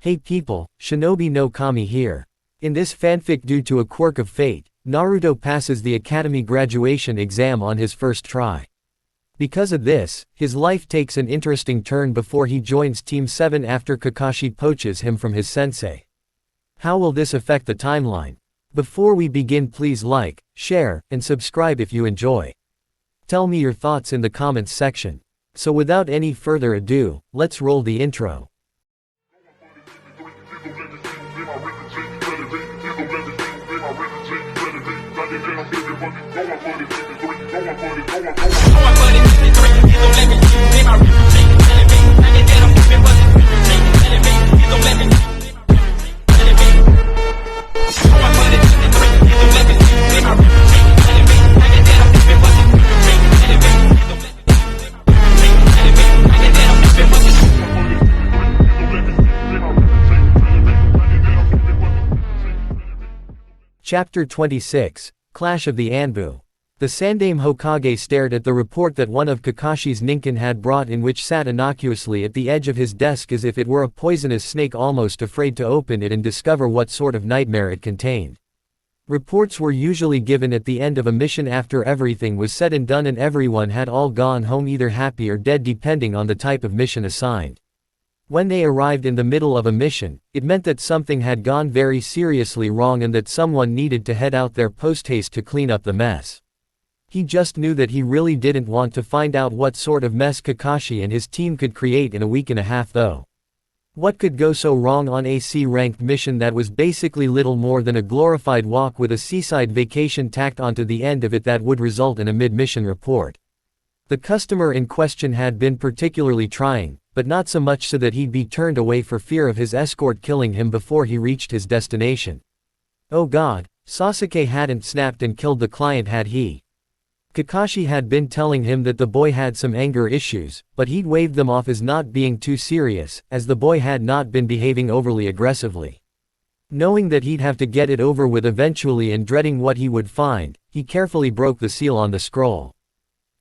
Hey people, Shinobi no Kami here. In this fanfic, due to a quirk of fate, Naruto passes the academy graduation exam on his first try. Because of this, his life takes an interesting turn before he joins Team 7 after Kakashi poaches him from his sensei. How will this affect the timeline? Before we begin, please like, share, and subscribe if you enjoy. Tell me your thoughts in the comments section. So without any further ado, let's roll the intro. Chapter 26, Clash of the Anbu. The Sandaime Hokage stared at the report that one of Kakashi's ninkin had brought in, which sat innocuously at the edge of his desk as if it were a poisonous snake, almost afraid to open it and discover what sort of nightmare it contained. Reports were usually given at the end of a mission after everything was said and done and everyone had all gone home either happy or dead depending on the type of mission assigned. When they arrived in the middle of a mission, it meant that something had gone very seriously wrong and that someone needed to head out there post-haste to clean up the mess. He just knew that he really didn't want to find out what sort of mess Kakashi and his team could create in a week and a half though. What could go so wrong on a C-ranked mission that was basically little more than a glorified walk with a seaside vacation tacked onto the end of it that would result in a mid-mission report? The customer in question had been particularly trying, but not so much so that he'd be turned away for fear of his escort killing him before he reached his destination. Oh god, Sasuke hadn't snapped and killed the client, had he? Kakashi had been telling him that the boy had some anger issues, but he'd waved them off as not being too serious, as the boy had not been behaving overly aggressively. Knowing that he'd have to get it over with eventually and dreading what he would find, he carefully broke the seal on the scroll.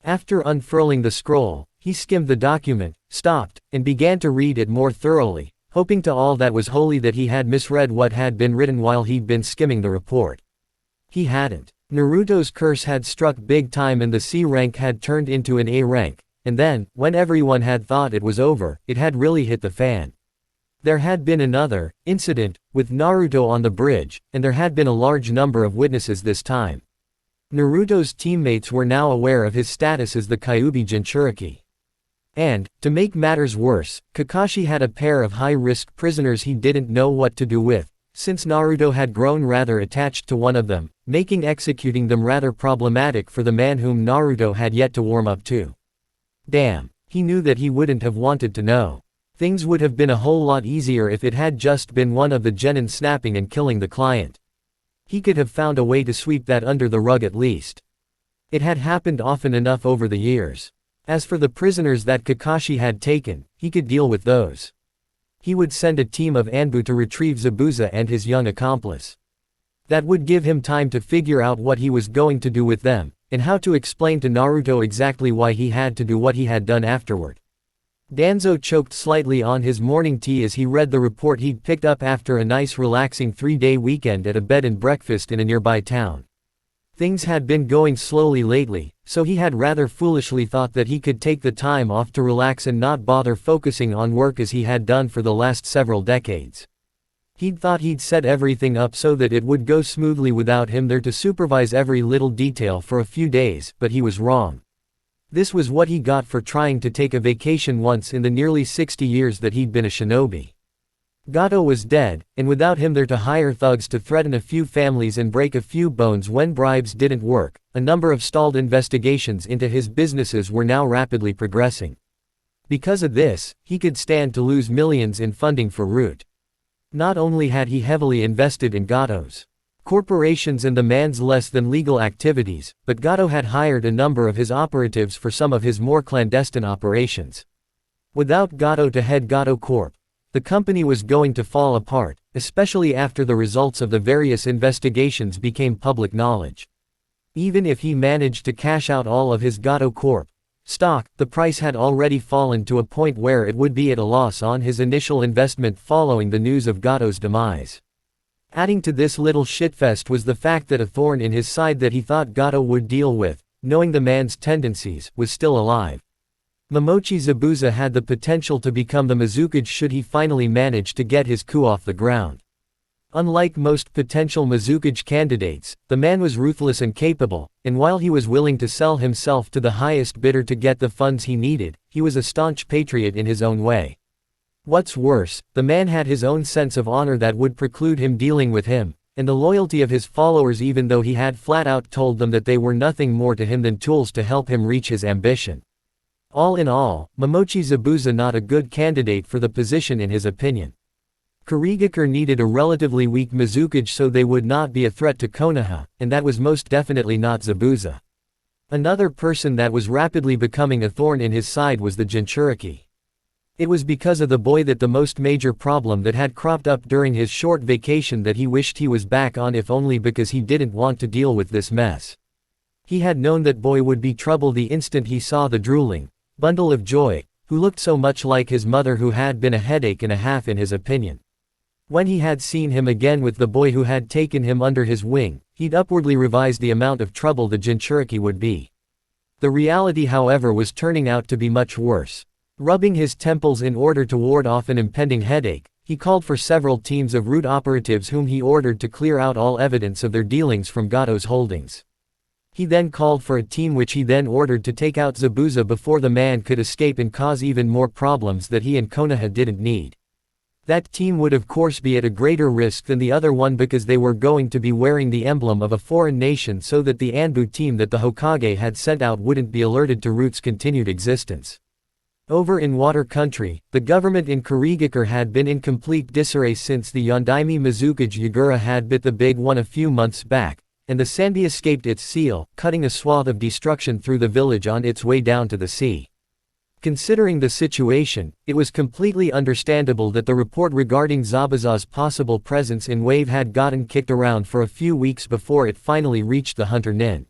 After unfurling the scroll, he skimmed the document, stopped, and began to read it more thoroughly, hoping to all that was holy that he had misread what had been written while he'd been skimming the report. He hadn't. Naruto's curse had struck big time and the C rank had turned into an A rank, and then, when everyone had thought it was over, it had really hit the fan. There had been another incident with Naruto on the bridge, and there had been a large number of witnesses this time. Naruto's teammates were now aware of his status as the Kyuubi Jinchuriki. And, to make matters worse, Kakashi had a pair of high-risk prisoners he didn't know what to do with, since Naruto had grown rather attached to one of them, making executing them rather problematic for the man whom Naruto had yet to warm up to. Damn, he knew that he wouldn't have wanted to know. Things would have been a whole lot easier if it had just been one of the genin snapping and killing the client. He could have found a way to sweep that under the rug at least. It had happened often enough over the years. As for the prisoners that Kakashi had taken, he could deal with those. He would send a team of Anbu to retrieve Zabuza and his young accomplice. That would give him time to figure out what he was going to do with them, and how to explain to Naruto exactly why he had to do what he had done afterward. Danzo choked slightly on his morning tea as he read the report he'd picked up after a nice relaxing 3-day weekend at a bed and breakfast in a nearby town. Things had been going slowly lately, so he had rather foolishly thought that he could take the time off to relax and not bother focusing on work as he had done for the last several decades. He'd thought he'd set everything up so that it would go smoothly without him there to supervise every little detail for a few days, but he was wrong. This was what he got for trying to take a vacation once in the nearly 60 years that he'd been a shinobi. Gato was dead, and without him there to hire thugs to threaten a few families and break a few bones when bribes didn't work, a number of stalled investigations into his businesses were now rapidly progressing. Because of this, he could stand to lose millions in funding for Root. Not only had he heavily invested in Gato's corporations and the man's less than legal activities, but Gato had hired a number of his operatives for some of his more clandestine operations. Without Gato to head Gato Corp, the company was going to fall apart, especially after the results of the various investigations became public knowledge. Even if he managed to cash out all of his Gato Corp stock, the price had already fallen to a point where it would be at a loss on his initial investment following the news of Gato's demise. Adding to this little shitfest was the fact that a thorn in his side that he thought Gato would deal with, knowing the man's tendencies, was still alive. Momochi Zabuza had the potential to become the Mizukage should he finally manage to get his coup off the ground. Unlike most potential Mizukage candidates, the man was ruthless and capable, and while he was willing to sell himself to the highest bidder to get the funds he needed, he was a staunch patriot in his own way. What's worse, the man had his own sense of honor that would preclude him dealing with him, and the loyalty of his followers even though he had flat out told them that they were nothing more to him than tools to help him reach his ambition. All in all, Momochi Zabuza not a good candidate for the position in his opinion. Kurigakure needed a relatively weak Mizukage so they would not be a threat to Konoha, and that was most definitely not Zabuza. Another person that was rapidly becoming a thorn in his side was the Jinchuriki. It was because of the boy that the most major problem that had cropped up during his short vacation that he wished he was back on, if only because he didn't want to deal with this mess. He had known that boy would be trouble the instant he saw the drooling bundle of joy, who looked so much like his mother, who had been a headache and a half in his opinion. When he had seen him again with the boy who had taken him under his wing, he'd upwardly revised the amount of trouble the Jinchuriki would be. The reality however was turning out to be much worse. Rubbing his temples in order to ward off an impending headache, he called for several teams of root operatives whom he ordered to clear out all evidence of their dealings from Gato's holdings. He then called for a team which he then ordered to take out Zabuza before the man could escape and cause even more problems that he and Konoha didn't need. That team would of course be at a greater risk than the other one because they were going to be wearing the emblem of a foreign nation so that the Anbu team that the Hokage had sent out wouldn't be alerted to Root's continued existence. Over in Water Country, the government in Kurigakure had been in complete disarray since the Yondaime Mizukage Yagura had bit the big one a few months back, and the Sanbi escaped its seal, cutting a swath of destruction through the village on its way down to the sea. Considering the situation, it was completely understandable that the report regarding Zabuza's possible presence in Wave had gotten kicked around for a few weeks before it finally reached the Hunter Nin.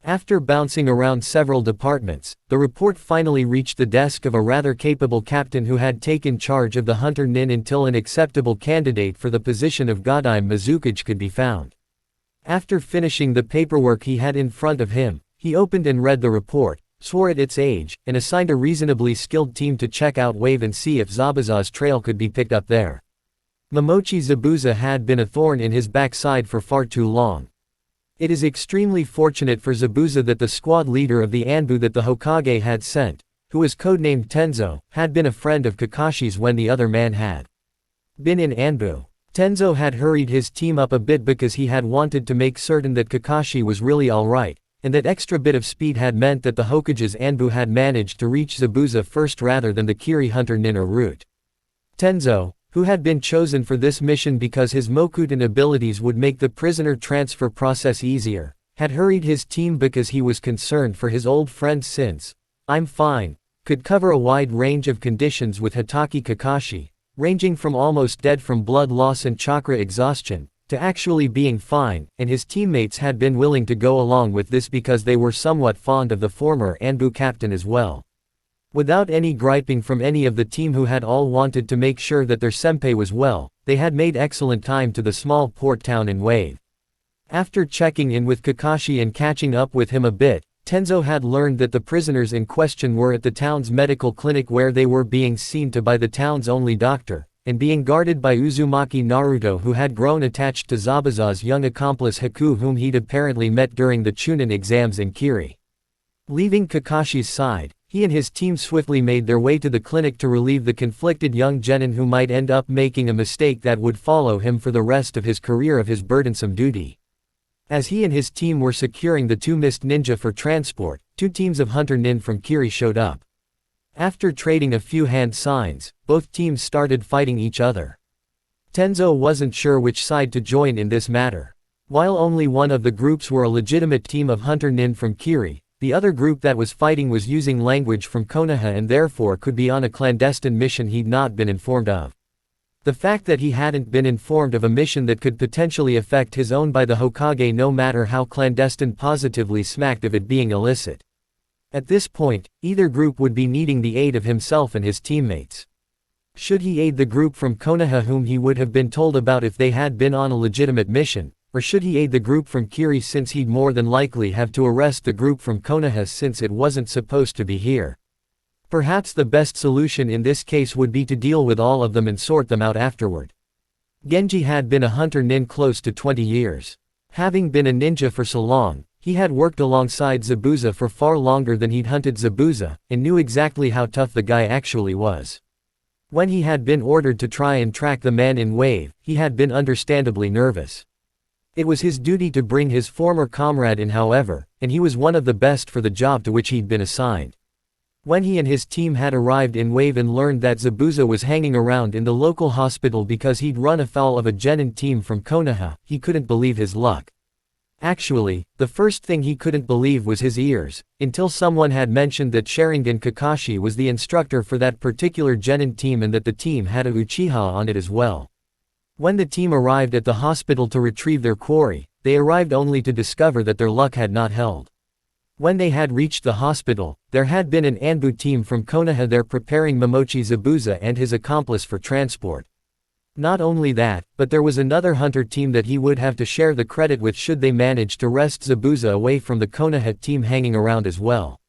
After bouncing around several departments, the report finally reached the desk of a rather capable captain who had taken charge of the Hunter Nin until an acceptable candidate for the position of Gadaime Mizukage could be found. After finishing the paperwork he had in front of him, he opened and read the report, swore at its age, and assigned a reasonably skilled team to check out Wave and see if Zabuza's trail could be picked up there. Momochi Zabuza had been a thorn in his backside for far too long. It is extremely fortunate for Zabuza that the squad leader of the Anbu that the Hokage had sent, who was codenamed Tenzo, had been a friend of Kakashi's when the other man had been in Anbu. Tenzo had hurried his team up a bit because he had wanted to make certain that Kakashi was really alright, and that extra bit of speed had meant that the Hokage's Anbu had managed to reach Zabuza first rather than the Kiri Hunter Nin or Root. Tenzo, who had been chosen for this mission because his Mokutan abilities would make the prisoner transfer process easier, had hurried his team because he was concerned for his old friend since "I'm fine" could cover a wide range of conditions with Hitaki Kakashi, ranging from almost dead from blood loss and chakra exhaustion, to actually being fine, and his teammates had been willing to go along with this because they were somewhat fond of the former Anbu captain as well. Without any griping from any of the team who had all wanted to make sure that their senpai was well, they had made excellent time to the small port town in Wave. After checking in with Kakashi and catching up with him a bit, Tenzo had learned that the prisoners in question were at the town's medical clinic where they were being seen to by the town's only doctor, and being guarded by Uzumaki Naruto, who had grown attached to Zabuza's young accomplice Haku, whom he'd apparently met during the Chunin exams in Kiri. Leaving Kakashi's side, he and his team swiftly made their way to the clinic to relieve the conflicted young genin who might end up making a mistake that would follow him for the rest of his career of his burdensome duty. As he and his team were securing the two mist ninja for transport, two teams of Hunter Nin from Kiri showed up. After trading a few hand signs, both teams started fighting each other. Tenzo wasn't sure which side to join in this matter. While only one of the groups were a legitimate team of Hunter Nin from Kiri, the other group that was fighting was using language from Konoha and therefore could be on a clandestine mission he'd not been informed of. The fact that he hadn't been informed of a mission that could potentially affect his own by the Hokage, no matter how clandestine, positively smacked of it being illicit. At this point, either group would be needing the aid of himself and his teammates. Should he aid the group from Konoha whom he would have been told about if they had been on a legitimate mission, or should he aid the group from Kiri since he'd more than likely have to arrest the group from Konoha since it wasn't supposed to be here? Perhaps the best solution in this case would be to deal with all of them and sort them out afterward. Genji had been a hunter nin close to 20 years. Having been a ninja for so long, he had worked alongside Zabuza for far longer than he'd hunted Zabuza, and knew exactly how tough the guy actually was. When he had been ordered to try and track the man in Wave, he had been understandably nervous. It was his duty to bring his former comrade in however, and he was one of the best for the job to which he'd been assigned. When he and his team had arrived in Wave and learned that Zabuza was hanging around in the local hospital because he'd run afoul of a genin team from Konoha, he couldn't believe his luck. Actually, the first thing he couldn't believe was his ears, until someone had mentioned that Sharingan Kakashi was the instructor for that particular genin team and that the team had a Uchiha on it as well. When the team arrived at the hospital to retrieve their quarry, they arrived only to discover that their luck had not held. When they had reached the hospital, there had been an Anbu team from Konoha there preparing Momochi Zabuza and his accomplice for transport. Not only that, but there was another hunter team that he would have to share the credit with should they manage to wrest Zabuza away from the Konoha team hanging around as well.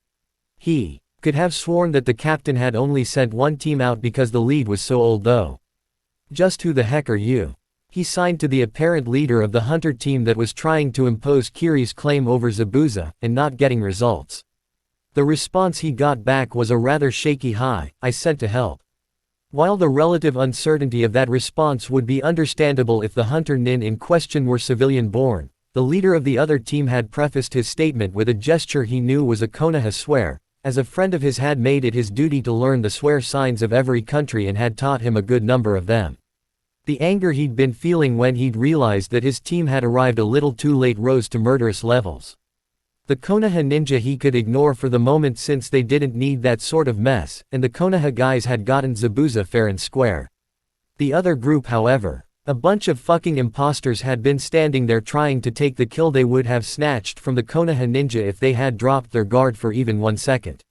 He could have sworn that the captain had only sent one team out because the lead was so old though. Just who the heck are you? He signed to the apparent leader of the hunter team that was trying to impose Kiri's claim over Zabuza, and not getting results. The response he got back was a rather shaky "Hi, I sent to help." While the relative uncertainty of that response would be understandable if the hunter nin in question were civilian-born, the leader of the other team had prefaced his statement with a gesture he knew was a Konoha swear, as a friend of his had made it his duty to learn the swear signs of every country and had taught him a good number of them. The anger he'd been feeling when he'd realized that his team had arrived a little too late rose to murderous levels. The Konoha ninja he could ignore for the moment since they didn't need that sort of mess, and the Konoha guys had gotten Zabuza fair and square. The other group however, a bunch of fucking imposters had been standing there trying to take the kill they would have snatched from the Konoha ninja if they had dropped their guard for even 1 second.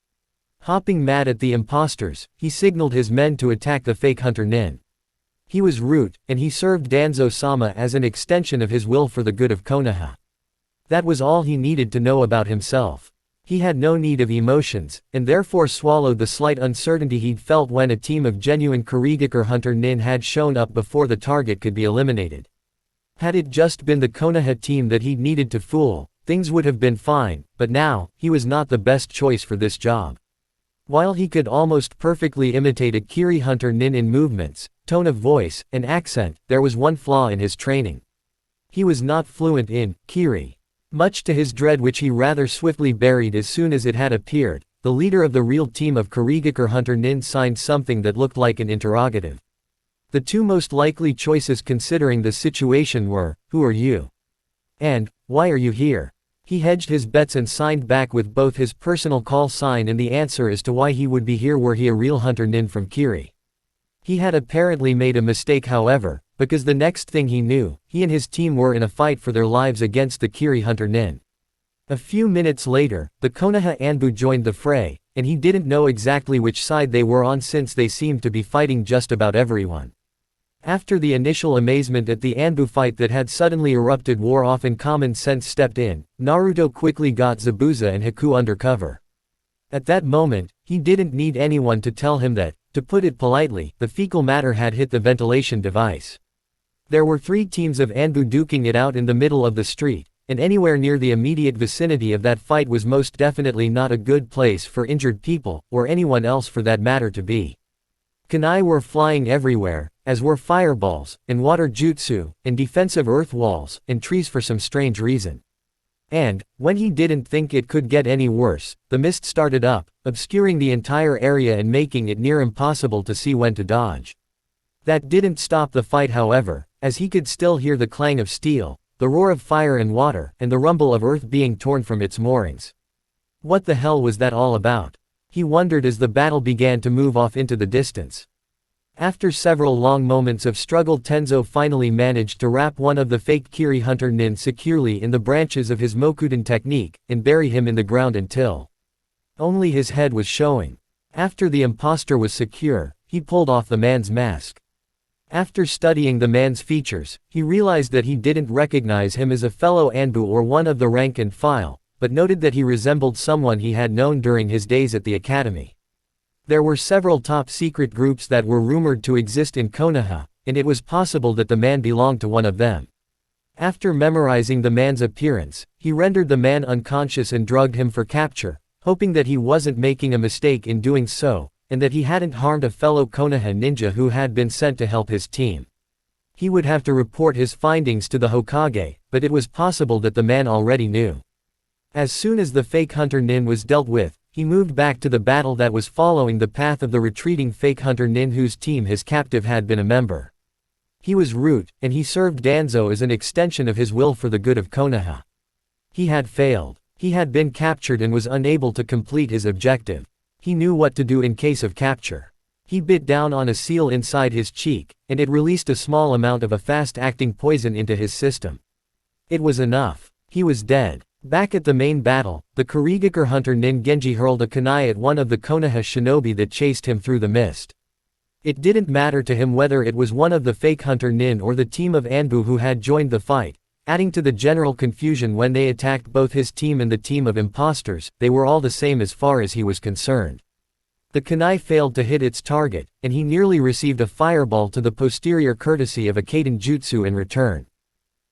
Hopping mad at the imposters, he signaled his men to attack the fake hunter nin. He was Root, and he served Danzo-sama as an extension of his will for the good of Konoha. That was all he needed to know about himself. He had no need of emotions, and therefore swallowed the slight uncertainty he'd felt when a team of genuine Kurigakure hunter nin had shown up before the target could be eliminated. Had it just been the Konoha team that he'd needed to fool, things would have been fine, but now, he was not the best choice for this job. While he could almost perfectly imitate a Kiri hunter nin in movements, tone of voice, and accent, there was one flaw in his training. He was not fluent in Kiri. Much to his dread, which he rather swiftly buried as soon as it had appeared, the leader of the real team of Kurigakure hunter nin signed something that looked like an interrogative. The two most likely choices considering the situation were, "Who are you?" and "Why are you here?" He hedged his bets and signed back with both his personal call sign and the answer as to why he would be here were he a real hunter nin from Kiri. He had apparently made a mistake however, because the next thing he knew, he and his team were in a fight for their lives against the Kiri hunter nin. A few minutes later, the Konoha Anbu joined the fray, and he didn't know exactly which side they were on since they seemed to be fighting just about everyone. After the initial amazement at the Anbu fight that had suddenly erupted wore off and common sense stepped in, Naruto quickly got Zabuza and Haku under cover. At that moment, he didn't need anyone to tell him that, to put it politely, the fecal matter had hit the ventilation device. There were 3 teams of Anbu duking it out in the middle of the street, and anywhere near the immediate vicinity of that fight was most definitely not a good place for injured people, or anyone else for that matter to be. Kunai were flying everywhere, as were fireballs, and water jutsu, and defensive earth walls, and trees for some strange reason. And, when he didn't think it could get any worse, the mist started up, obscuring the entire area and making it near impossible to see when to dodge. That didn't stop the fight however, as he could still hear the clang of steel, the roar of fire and water, and the rumble of earth being torn from its moorings. What the hell was that all about? He wondered as the battle began to move off into the distance. After several long moments of struggle, Tenzo finally managed to wrap one of the fake Kiri hunter nin securely in the branches of his Mokuden technique, and bury him in the ground until Only his head was showing. After the impostor was secure, he pulled off the man's mask. After studying the man's features, he realized that he didn't recognize him as a fellow Anbu or one of the rank and file, but noted that he resembled someone he had known during his days at the academy. There were several top-secret groups that were rumored to exist in Konoha, and it was possible that the man belonged to one of them. After memorizing the man's appearance, he rendered the man unconscious and drugged him for capture, hoping that he wasn't making a mistake in doing so, and that he hadn't harmed a fellow Konoha ninja who had been sent to help his team. He would have to report his findings to the Hokage, but it was possible that the man already knew. As soon as the fake hunter nin was dealt with, he moved back to the battle that was following the path of the retreating fake hunter nin whose team his captive had been a member. He was Root, and he served Danzo as an extension of his will for the good of Konoha. He had failed. He had been captured and was unable to complete his objective. He knew what to do in case of capture. He bit down on a seal inside his cheek, and it released a small amount of a fast-acting poison into his system. It was enough. He was dead. Back at the main battle, the Kurigakure hunter nin Genji hurled a kunai at one of the Konoha shinobi that chased him through the mist. It didn't matter to him whether it was one of the fake hunter nin or the team of Anbu who had joined the fight, adding to the general confusion when they attacked both his team and the team of imposters. They were all the same as far as he was concerned. The kunai failed to hit its target, and he nearly received a fireball to the posterior courtesy of a Kaden jutsu in return.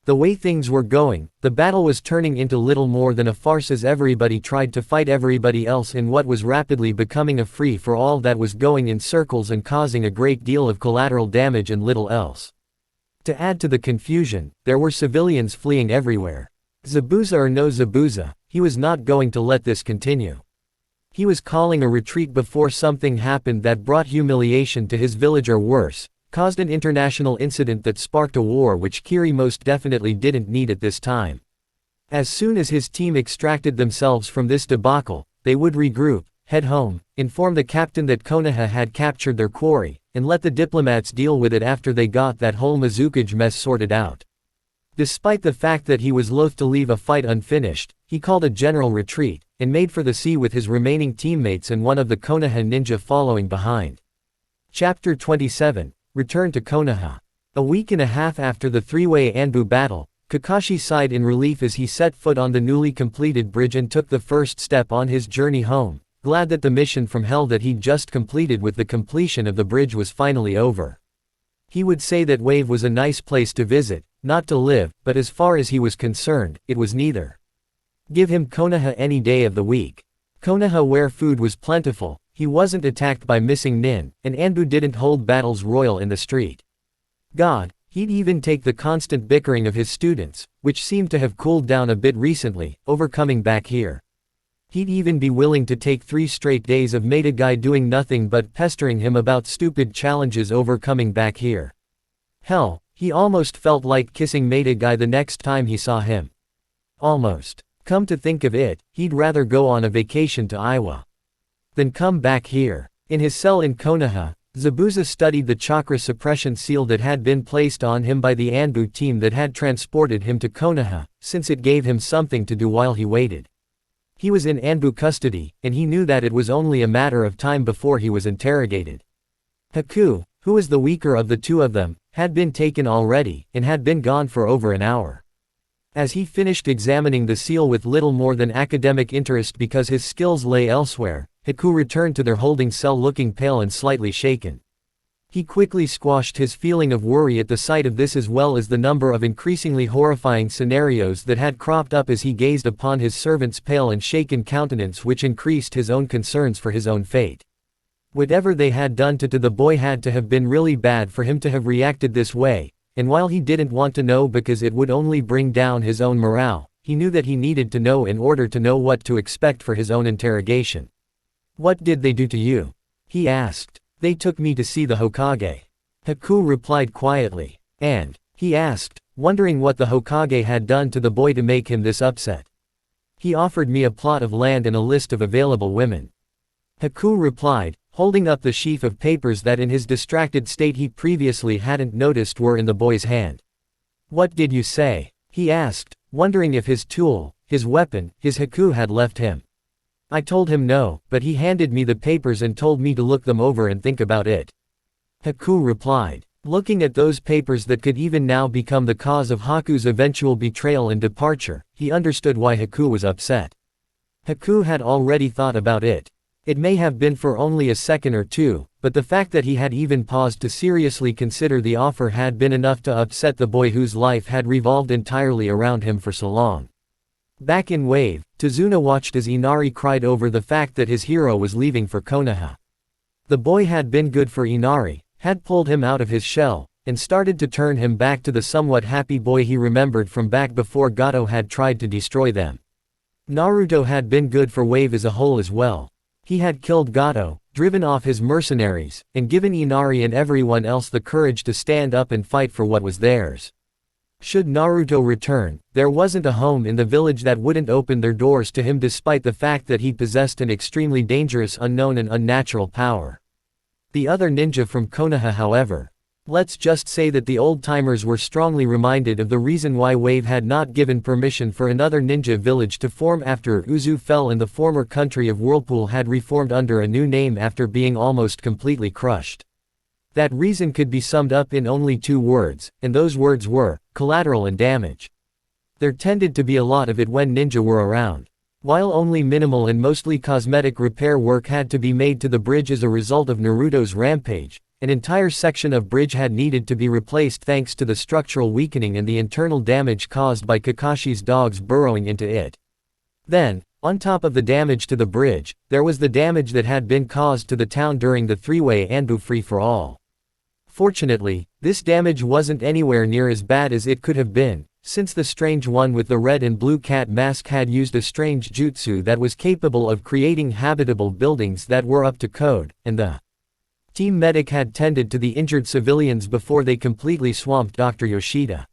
The way things were going, the battle was turning into little more than a farce as everybody tried to fight everybody else in what was rapidly becoming a free-for-all that was going in circles and causing a great deal of collateral damage and little else. To add to the confusion, there were civilians fleeing everywhere. Zabuza or no Zabuza, he was not going to let this continue. He was calling a retreat before something happened that brought humiliation to his village or worse, caused an international incident that sparked a war which Kiri most definitely didn't need at this time. As soon as his team extracted themselves from this debacle, they would regroup, head home, inform the captain that Konoha had captured their quarry, and let the diplomats deal with it after they got that whole Mizukage mess sorted out. Despite the fact that he was loath to leave a fight unfinished, he called a general retreat, and made for the sea with his remaining teammates and one of the Konoha ninja following behind. Chapter 27. Return to Konoha. A week and a half after the three-way Anbu battle, Kakashi sighed in relief as he set foot on the newly completed bridge and took the first step on his journey home, glad that the mission from hell that he'd just completed with the completion of the bridge was finally over. He would say that Wave was a nice place to visit, not to live, but as far as he was concerned, it was neither. Give him Konoha any day of the week. Konoha where food was plentiful, he wasn't attacked by missing nin, and Anbu didn't hold battles royal in the street. God, he'd even take the constant bickering of his students, which seemed to have cooled down a bit recently, overcoming back here. He'd even be willing to take 3 straight days of Metaguy doing nothing but pestering him about stupid challenges overcoming back here. Hell, he almost felt like kissing Metaguy the next time he saw him. Almost. Come to think of it, he'd rather go on a vacation to Iowa than come back here. In his cell in Konoha, Zabuza studied the chakra suppression seal that had been placed on him by the Anbu team that had transported him to Konoha, since it gave him something to do while he waited. He was in Anbu custody, and he knew that it was only a matter of time before he was interrogated. Haku, who was the weaker of the two of them, had been taken already, and had been gone for over an hour. As he finished examining the seal with little more than academic interest because his skills lay elsewhere, Haku returned to their holding cell looking pale and slightly shaken. He quickly squashed his feeling of worry at the sight of this as well as the number of increasingly horrifying scenarios that had cropped up as he gazed upon his servant's pale and shaken countenance, which increased his own concerns for his own fate. Whatever they had done to the boy had to have been really bad for him to have reacted this way, and while he didn't want to know because it would only bring down his own morale, he knew that he needed to know in order to know what to expect for his own interrogation. "What did they do to you?" he asked. "They took me to see the Hokage." Haku replied quietly. "And?" he asked, wondering what the Hokage had done to the boy to make him this upset. "He offered me a plot of land and a list of available women." Haku replied, holding up the sheaf of papers that in his distracted state he previously hadn't noticed were in the boy's hand. "What did you say?" he asked, wondering if his tool, his weapon, his Haku had left him. I told him no, but he handed me the papers and told me to look them over and think about it. Haku replied. Looking at those papers that could even now become the cause of Haku's eventual betrayal and departure, he understood why Haku was upset. Haku had already thought about it. It may have been for only a second or two, but the fact that he had even paused to seriously consider the offer had been enough to upset the boy whose life had revolved entirely around him for so long. Back in Wave, Tazuna watched as Inari cried over the fact that his hero was leaving for Konoha. The boy had been good for Inari, had pulled him out of his shell, and started to turn him back to the somewhat happy boy he remembered from back before Gato had tried to destroy them. Naruto had been good for Wave as a whole as well. He had killed Gato, driven off his mercenaries, and given Inari and everyone else the courage to stand up and fight for what was theirs. Should Naruto return, there wasn't a home in the village that wouldn't open their doors to him despite the fact that he possessed an extremely dangerous unknown and unnatural power. The other ninja from Konoha however. Let's just say that the old-timers were strongly reminded of the reason why Wave had not given permission for another ninja village to form after Uzu fell and the former country of Whirlpool had reformed under a new name after being almost completely crushed. That reason could be summed up in only 2 words, and those words were, collateral and damage. There tended to be a lot of it when ninja were around. While only minimal and mostly cosmetic repair work had to be made to the bridge as a result of Naruto's rampage, an entire section of bridge had needed to be replaced thanks to the structural weakening and the internal damage caused by Kakashi's dogs burrowing into it. Then, on top of the damage to the bridge, there was the damage that had been caused to the town during the three-way Anbu free-for-all. Fortunately, this damage wasn't anywhere near as bad as it could have been, since the strange one with the red and blue cat mask had used a strange jutsu that was capable of creating habitable buildings that were up to code, and the team medic had tended to the injured civilians before they completely swamped Dr. Yoshida.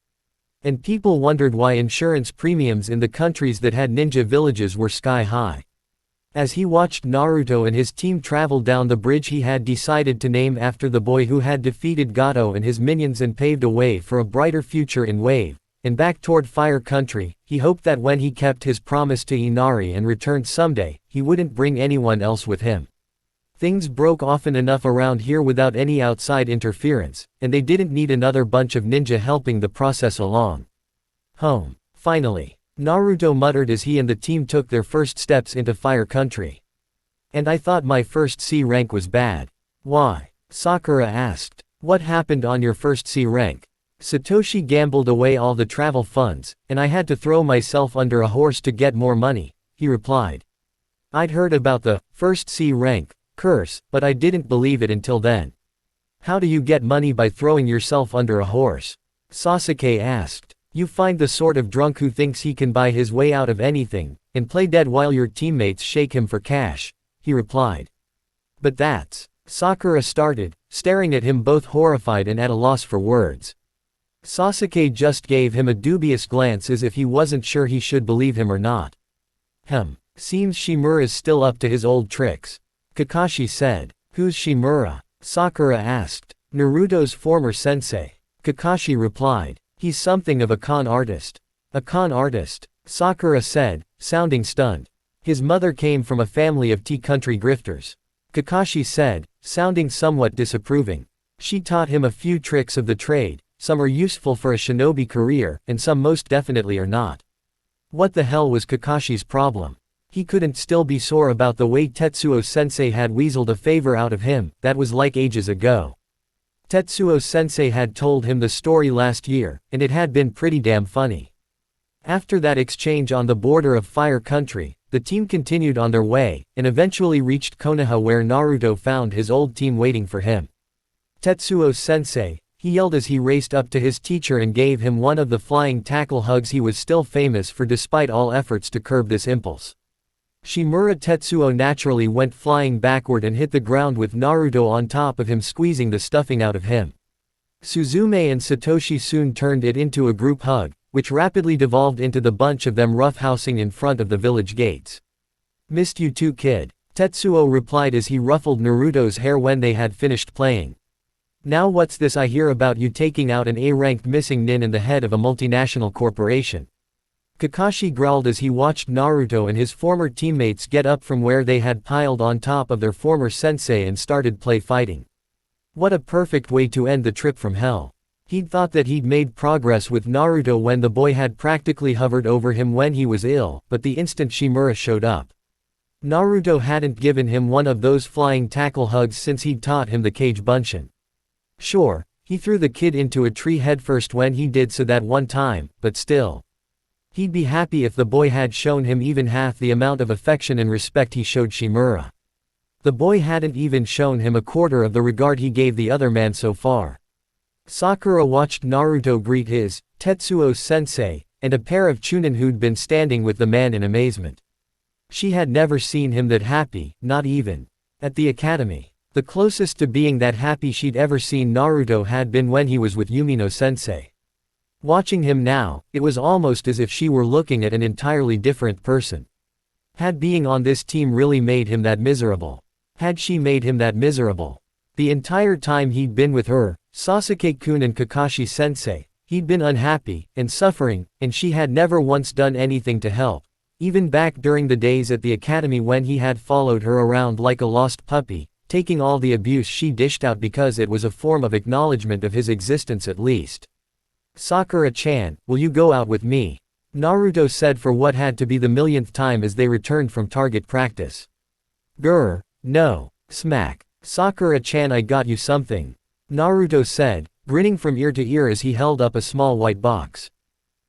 And people wondered why insurance premiums in the countries that had ninja villages were sky high. As he watched Naruto and his team travel down the bridge he had decided to name after the boy who had defeated Gato and his minions and paved a way for a brighter future in Wave, and back toward Fire Country, he hoped that when he kept his promise to Inari and returned someday, he wouldn't bring anyone else with him. Things broke often enough around here without any outside interference, and they didn't need another bunch of ninja helping the process along. Home. Finally. Naruto muttered as he and the team took their first steps into Fire Country. And I thought my first C rank was bad. Why? Sakura asked. What happened on your first C rank? Satoshi gambled away all the travel funds, and I had to throw myself under a horse to get more money, he replied. I'd heard about the first C rank curse, but I didn't believe it until then. How do you get money by throwing yourself under a horse? Sasuke asked. You find the sort of drunk who thinks he can buy his way out of anything, and play dead while your teammates shake him for cash, he replied. But that's... Sakura started, staring at him both horrified and at a loss for words. Sasuke just gave him a dubious glance as if he wasn't sure he should believe him or not. Seems Shimura's still up to his old tricks. Kakashi said. Who's Shimura? Sakura asked. Naruto's former sensei. Kakashi replied. He's something of a con artist. A con artist? Sakura said, sounding stunned. His mother came from a family of tea country grifters. Kakashi said, sounding somewhat disapproving. She taught him a few tricks of the trade, some are useful for a shinobi career, and some most definitely are not. What the hell was Kakashi's problem? He couldn't still be sore about the way Tetsuo-sensei had weaseled a favor out of him, that was like ages ago. Tetsuo-sensei had told him the story last year, and it had been pretty damn funny. After that exchange on the border of Fire Country, the team continued on their way, and eventually reached Konoha where Naruto found his old team waiting for him. Tetsuo-sensei, he yelled as he raced up to his teacher and gave him one of the flying tackle hugs he was still famous for despite all efforts to curb this impulse. Shimura Tetsuo naturally went flying backward and hit the ground with Naruto on top of him squeezing the stuffing out of him. Suzume and Satoshi soon turned it into a group hug, which rapidly devolved into the bunch of them roughhousing in front of the village gates. Missed you too, kid, Tetsuo replied as he ruffled Naruto's hair when they had finished playing. Now what's this I hear about you taking out an A-ranked missing nin and the head of a multinational corporation? Kakashi growled as he watched Naruto and his former teammates get up from where they had piled on top of their former sensei and started play fighting. What a perfect way to end the trip from hell. He'd thought that he'd made progress with Naruto when the boy had practically hovered over him when he was ill, but the instant Shimura showed up, Naruto hadn't given him one of those flying tackle hugs since he'd taught him the Kage Bunshin. Sure, he threw the kid into a tree headfirst when he did so that one time, but still. He'd be happy if the boy had shown him even half the amount of affection and respect he showed Shimura. The boy hadn't even shown him a quarter of the regard he gave the other man so far. Sakura watched Naruto greet his, Tetsuo-sensei, and a pair of Chunin who'd been standing with the man in amazement. She had never seen him that happy, not even at the academy. The closest to being that happy she'd ever seen Naruto had been when he was with Yumino-sensei. Watching him now, it was almost as if she were looking at an entirely different person. Had being on this team really made him that miserable? Had she made him that miserable? The entire time he'd been with her, Sasuke-kun and Kakashi-sensei, he'd been unhappy, and suffering, and she had never once done anything to help. Even back during the days at the academy when he had followed her around like a lost puppy, taking all the abuse she dished out because it was a form of acknowledgement of his existence at least. Sakura-chan, will you go out with me? Naruto said for what had to be the millionth time as they returned from target practice. Grr, no. Smack. Sakura-chan, I got you something. Naruto said, grinning from ear to ear as he held up a small white box.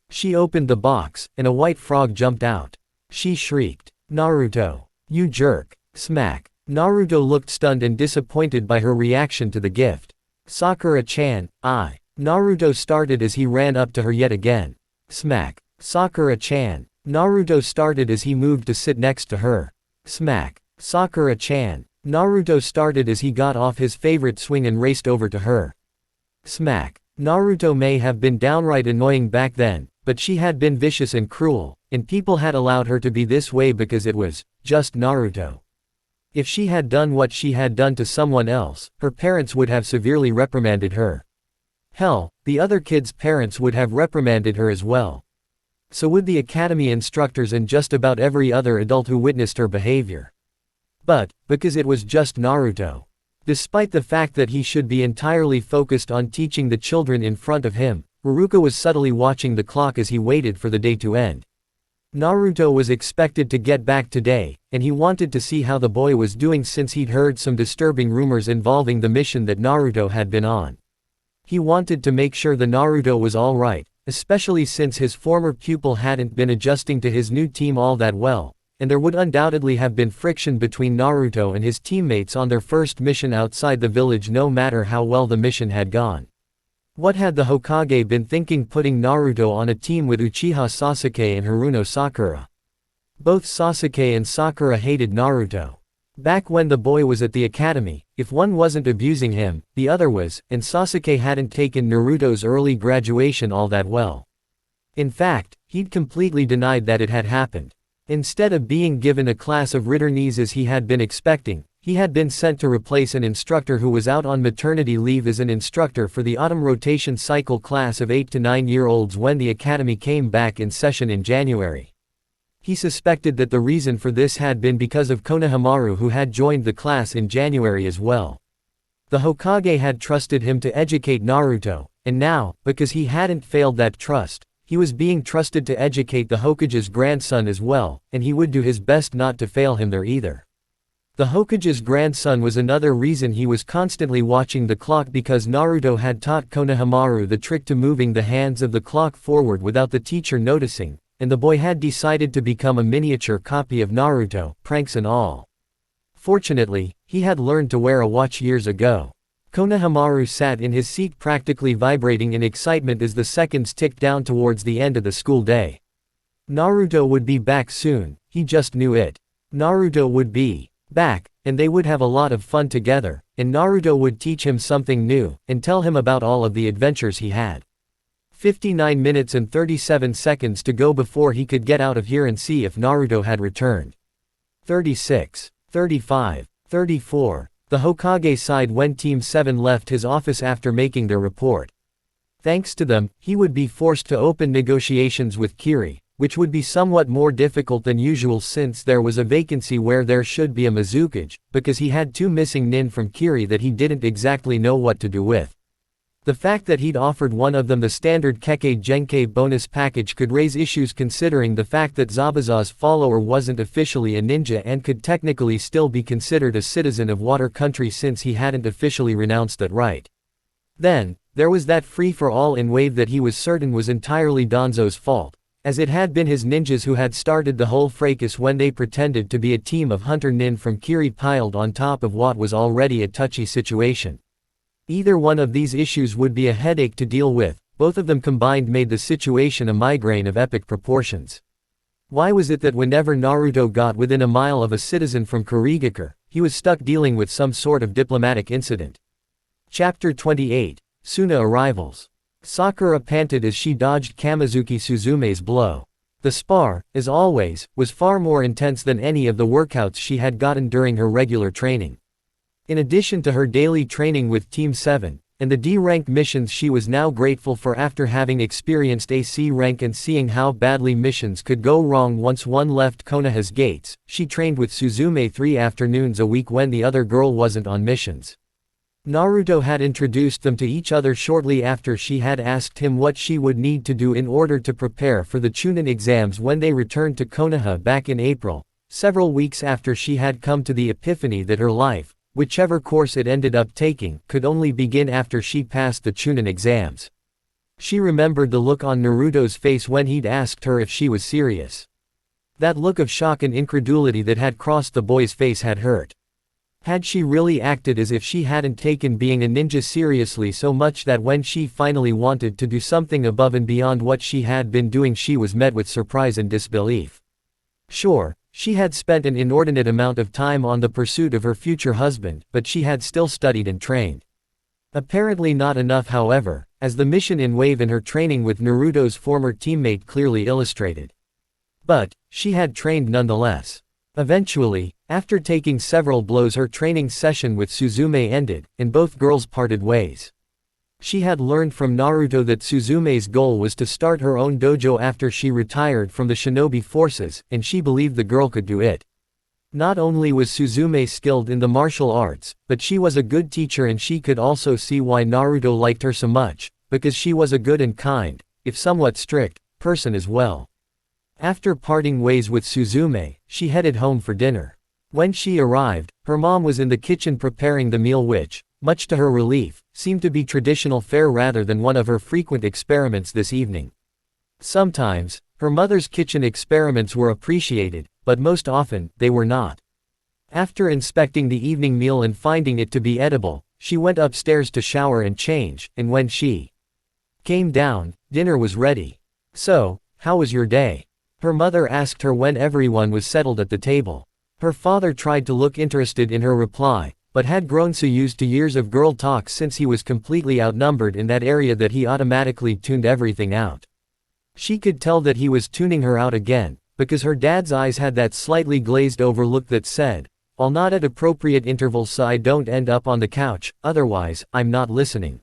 She opened the box, and a white frog jumped out. She shrieked. Naruto. You jerk. Smack. Naruto looked stunned and disappointed by her reaction to the gift. Sakura-chan, I. Naruto started as he ran up to her yet again. Smack. Sakura-chan. Naruto started as he moved to sit next to her. Smack. Sakura-chan. Naruto started as he got off his favorite swing and raced over to her. Smack. Naruto may have been downright annoying back then, but she had been vicious and cruel, and people had allowed her to be this way because it was just Naruto. If she had done what she had done to someone else, her parents would have severely reprimanded her. Hell, the other kids' parents would have reprimanded her as well. So would the academy instructors and just about every other adult who witnessed her behavior. But, because it was just Naruto. Despite the fact that he should be entirely focused on teaching the children in front of him, Haruka was subtly watching the clock as he waited for the day to end. Naruto was expected to get back today, and he wanted to see how the boy was doing since he'd heard some disturbing rumors involving the mission that Naruto had been on. He wanted to make sure the Naruto was alright, especially since his former pupil hadn't been adjusting to his new team all that well, and there would undoubtedly have been friction between Naruto and his teammates on their first mission outside the village no matter how well the mission had gone. What had the Hokage been thinking putting Naruto on a team with Uchiha Sasuke and Haruno Sakura? Both Sasuke and Sakura hated Naruto. Back when the boy was at the academy, if one wasn't abusing him, the other was, and Sasuke hadn't taken Naruto's early graduation all that well. In fact, he'd completely denied that it had happened. Instead of being given a class of returntees as he had been expecting, he had been sent to replace an instructor who was out on maternity leave as an instructor for the autumn rotation cycle class of 8 to 9-year-olds when the academy came back in session in January. He suspected that the reason for this had been because of Konohamaru, who had joined the class in January as well. The Hokage had trusted him to educate Naruto, and now, because he hadn't failed that trust, he was being trusted to educate the Hokage's grandson as well, and he would do his best not to fail him there either. The Hokage's grandson was another reason he was constantly watching the clock, because Naruto had taught Konohamaru the trick to moving the hands of the clock forward without the teacher noticing, and the boy had decided to become a miniature copy of Naruto, pranks and all. Fortunately, he had learned to wear a watch years ago. Konohamaru sat in his seat practically vibrating in excitement as the seconds ticked down towards the end of the school day. Naruto would be back soon, he just knew it. Naruto would be back, and they would have a lot of fun together, and Naruto would teach him something new, and tell him about all of the adventures he had. 59 minutes and 37 seconds to go before he could get out of here and see if Naruto had returned. 36, 35, 34. The Hokage sighed when Team 7 left his office after making their report. Thanks to them, he would be forced to open negotiations with Kiri, which would be somewhat more difficult than usual since there was a vacancy where there should be a Mizukage, because he had 2 missing nin from Kiri that he didn't exactly know what to do with. The fact that he'd offered one of them the standard Kekkei Genkei bonus package could raise issues considering the fact that Zabuza's follower wasn't officially a ninja and could technically still be considered a citizen of Water Country since he hadn't officially renounced that right. Then, there was that free-for-all in wave that he was certain was entirely Danzo's fault, as it had been his ninjas who had started the whole fracas when they pretended to be a team of hunter nin from Kiri piled on top of what was already a touchy situation. Either one of these issues would be a headache to deal with, both of them combined made the situation a migraine of epic proportions. Why was it that whenever Naruto got within a mile of a citizen from Kurigakure, he was stuck dealing with some sort of diplomatic incident? Chapter 28, Suna Arrivals. Sakura panted as she dodged Kamizuki Suzume's blow. The spar, as always, was far more intense than any of the workouts she had gotten during her regular training. In addition to her daily training with Team 7, and the D-rank missions she was now grateful for after having experienced a C rank and seeing how badly missions could go wrong once one left Konoha's gates, she trained with Suzume 3 afternoons a week when the other girl wasn't on missions. Naruto had introduced them to each other shortly after she had asked him what she would need to do in order to prepare for the Chunin exams when they returned to Konoha back in April, several weeks after she had come to the epiphany that her life, whichever course it ended up taking, could only begin after she passed the Chunin exams. She remembered the look on Naruto's face when he'd asked her if she was serious. That look of shock and incredulity that had crossed the boy's face had hurt. Had she really acted as if she hadn't taken being a ninja seriously so much that when she finally wanted to do something above and beyond what she had been doing she was met with surprise and disbelief? Sure, she had spent an inordinate amount of time on the pursuit of her future husband, but she had still studied and trained. Apparently not enough however, as the mission in Wave and her training with Naruto's former teammate clearly illustrated. But, she had trained nonetheless. Eventually, after taking several blows her training session with Suzume ended, and both girls parted ways. She had learned from Naruto that Suzume's goal was to start her own dojo after she retired from the shinobi forces, and she believed the girl could do it. Not only was Suzume skilled in the martial arts, but she was a good teacher and she could also see why Naruto liked her so much, because she was a good and kind, if somewhat strict, person as well. After parting ways with Suzume, she headed home for dinner. When she arrived, her mom was in the kitchen preparing the meal which, much to her relief, seemed to be traditional fare rather than one of her frequent experiments this evening. Sometimes, her mother's kitchen experiments were appreciated, but most often, they were not. After inspecting the evening meal and finding it to be edible, she went upstairs to shower and change, and when she came down, dinner was ready. "So, how was your day?" her mother asked her when everyone was settled at the table. Her father tried to look interested in her reply, but had grown so used to years of girl talk since he was completely outnumbered in that area that he automatically tuned everything out. She could tell that he was tuning her out again, because her dad's eyes had that slightly glazed over look that said, "I'll nod at appropriate intervals so I don't end up on the couch, otherwise, I'm not listening."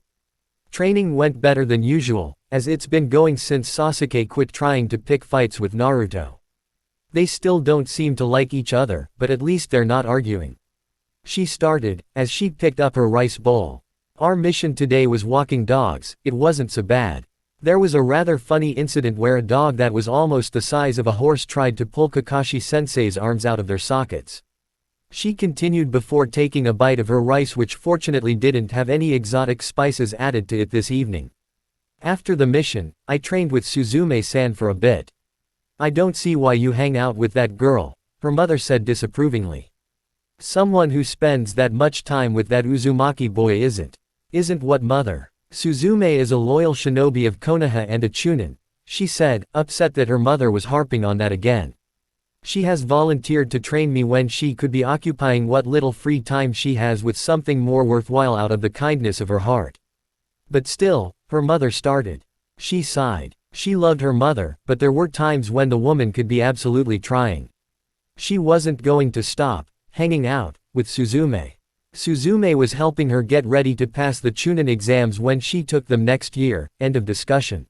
Training went better than usual, as it's been going since Sasuke quit trying to pick fights with Naruto. They still don't seem to like each other, but at least they're not arguing. She started, as she picked up her rice bowl. "Our mission today was walking dogs, it wasn't so bad. There was a rather funny incident where a dog that was almost the size of a horse tried to pull Kakashi-sensei's arms out of their sockets." She continued before taking a bite of her rice which fortunately didn't have any exotic spices added to it this evening. "After the mission, I trained with Suzume-san for a bit." "I don't see why you hang out with that girl," her mother said disapprovingly. "Someone who spends that much time with that Uzumaki boy isn't what mother. Suzume is a loyal shinobi of Konoha and a Chunin," she said, upset that her mother was harping on that again. "She has volunteered to train me when she could be occupying what little free time she has with something more worthwhile out of the kindness of her heart." "But still," her mother started. She sighed. She loved her mother, but there were times when the woman could be absolutely trying. She wasn't going to stop hanging out with Suzume. Suzume was helping her get ready to pass the Chunin exams when she took them next year, end of discussion.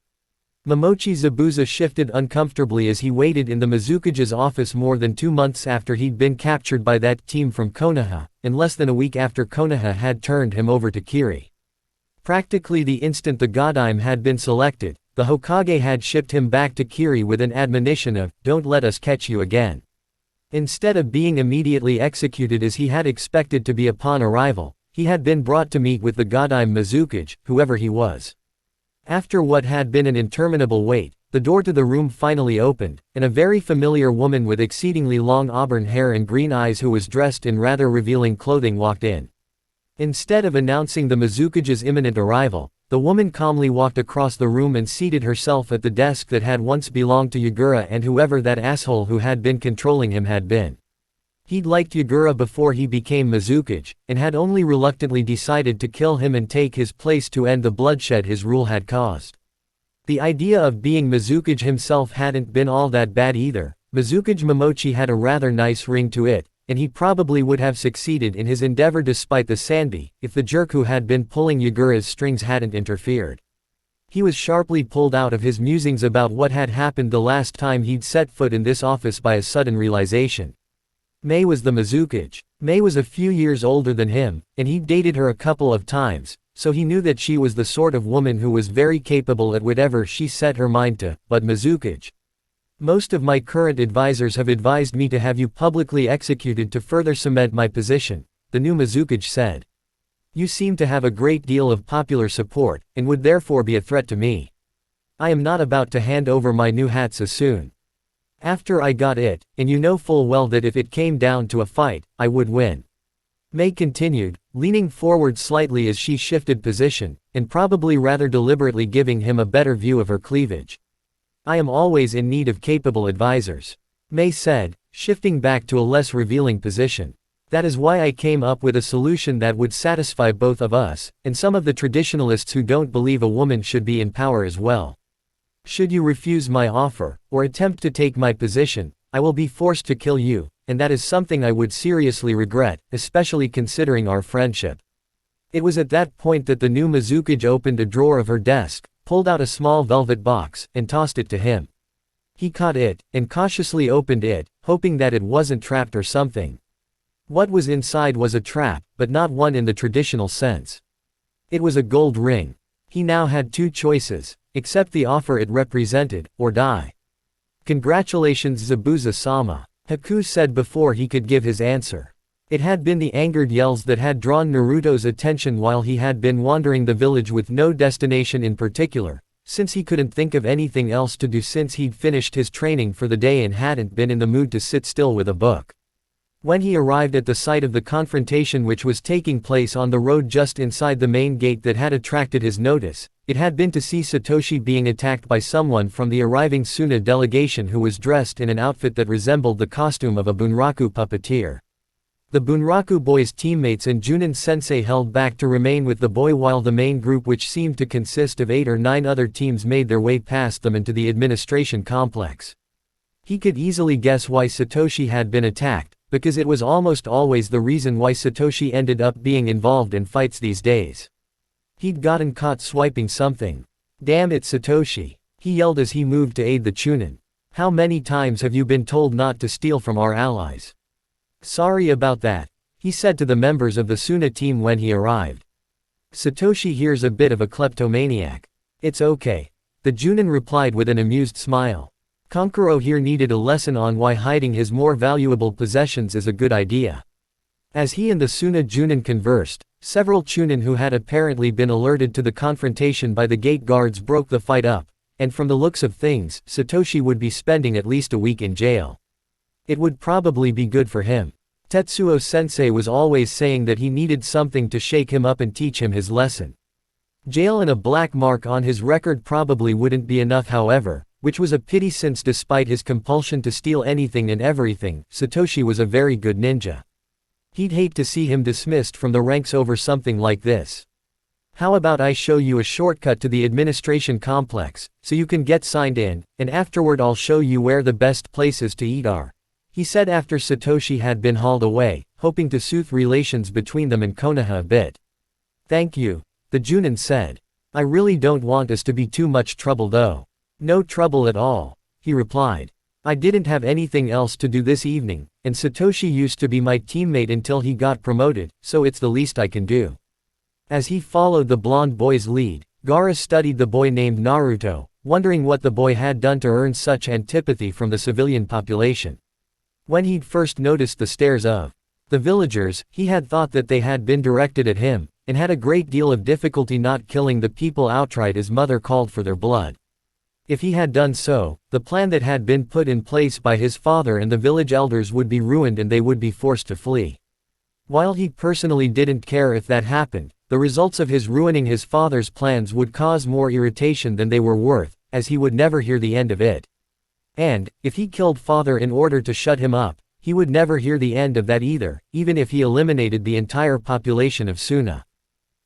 Momochi Zabuza shifted uncomfortably as he waited in the Mizukage's office more than 2 months after he'd been captured by that team from Konoha, and less than a week after Konoha had turned him over to Kiri. Practically the instant the Godime had been selected, the Hokage had shipped him back to Kiri with an admonition of, "Don't let us catch you again." Instead of being immediately executed as he had expected to be upon arrival, he had been brought to meet with the Godime Mizukage, whoever he was. After what had been an interminable wait, the door to the room finally opened, and a very familiar woman with exceedingly long auburn hair and green eyes who was dressed in rather revealing clothing walked in. Instead of announcing the Mizukage's imminent arrival, the woman calmly walked across the room and seated herself at the desk that had once belonged to Yagura and whoever that asshole who had been controlling him had been. He'd liked Yagura before he became Mizukage, and had only reluctantly decided to kill him and take his place to end the bloodshed his rule had caused. The idea of being Mizukage himself hadn't been all that bad either. Mizukage Momochi had a rather nice ring to it, and he probably would have succeeded in his endeavor despite the Sanbi, if the jerk who had been pulling Yagura's strings hadn't interfered. He was sharply pulled out of his musings about what had happened the last time he'd set foot in this office by a sudden realization. Mei was the Mizukage. Mei was a few years older than him, and he'd dated her a couple of times, so he knew that she was the sort of woman who was very capable at whatever she set her mind to, but Mizukage. Most of my current advisors have advised me to have you publicly executed to further cement my position, the new Mizukage said. You seem to have a great deal of popular support, and would therefore be a threat to me. I am not about to hand over my new hat so soon. After I got it, and you know full well that if it came down to a fight, I would win. Mei continued, leaning forward slightly as she shifted position, and probably rather deliberately giving him a better view of her cleavage. I am always in need of capable advisors. Mei said, shifting back to a less revealing position. That is why I came up with a solution that would satisfy both of us, and some of the traditionalists who don't believe a woman should be in power as well. Should you refuse my offer, or attempt to take my position, I will be forced to kill you, and that is something I would seriously regret, especially considering our friendship. It was at that point that the new Mizukage opened a drawer of her desk, pulled out a small velvet box, and tossed it to him. He caught it, and cautiously opened it, hoping that it wasn't trapped or something. What was inside was a trap, but not one in the traditional sense. It was a gold ring. He now had two choices: accept the offer it represented, or die. Congratulations Zabuza-sama, Haku said before he could give his answer. It had been the angered yells that had drawn Naruto's attention while he had been wandering the village with no destination in particular, since he couldn't think of anything else to do since he'd finished his training for the day and hadn't been in the mood to sit still with a book. When he arrived at the site of the confrontation which was taking place on the road just inside the main gate that had attracted his notice, it had been to see Satoshi being attacked by someone from the arriving Suna delegation who was dressed in an outfit that resembled the costume of a Bunraku puppeteer. The Bunraku boy's teammates and Junin sensei held back to remain with the boy while the main group, which seemed to consist of 8 or 9 other teams, made their way past them into the administration complex. He could easily guess why Satoshi had been attacked, because it was almost always the reason why Satoshi ended up being involved in fights these days. He'd gotten caught swiping something. Damn it Satoshi, he yelled as he moved to aid the Chunin. How many times have you been told not to steal from our allies? Sorry about that, he said to the members of the Suna team when he arrived. Satoshi here's a bit of a kleptomaniac. It's okay, the Junin replied with an amused smile. Kankuro here needed a lesson on why hiding his more valuable possessions is a good idea. As he and the Suna Junin conversed, several Chunin who had apparently been alerted to the confrontation by the gate guards broke the fight up, and from the looks of things, Satoshi would be spending at least a week in jail. It would probably be good for him. Tetsuo sensei was always saying that he needed something to shake him up and teach him his lesson. Jail and a black mark on his record probably wouldn't be enough, however, which was a pity since despite his compulsion to steal anything and everything, Satoshi was a very good ninja. He'd hate to see him dismissed from the ranks over something like this. How about I show you a shortcut to the administration complex, so you can get signed in, and afterward I'll show you where the best places to eat are, he said after Satoshi had been hauled away, hoping to soothe relations between them and Konoha a bit. Thank you, the Junin said. I really don't want us to be too much trouble though. No trouble at all, he replied. I didn't have anything else to do this evening, and Satoshi used to be my teammate until he got promoted, so it's the least I can do. As he followed the blonde boy's lead, Gaara studied the boy named Naruto, wondering what the boy had done to earn such antipathy from the civilian population. When he'd first noticed the stares of the villagers, he had thought that they had been directed at him, and had a great deal of difficulty not killing the people outright as mother called for their blood. If he had done so, the plan that had been put in place by his father and the village elders would be ruined and they would be forced to flee. While he personally didn't care if that happened, the results of his ruining his father's plans would cause more irritation than they were worth, as he would never hear the end of it. And, if he killed father in order to shut him up, he would never hear the end of that either, even if he eliminated the entire population of Suna.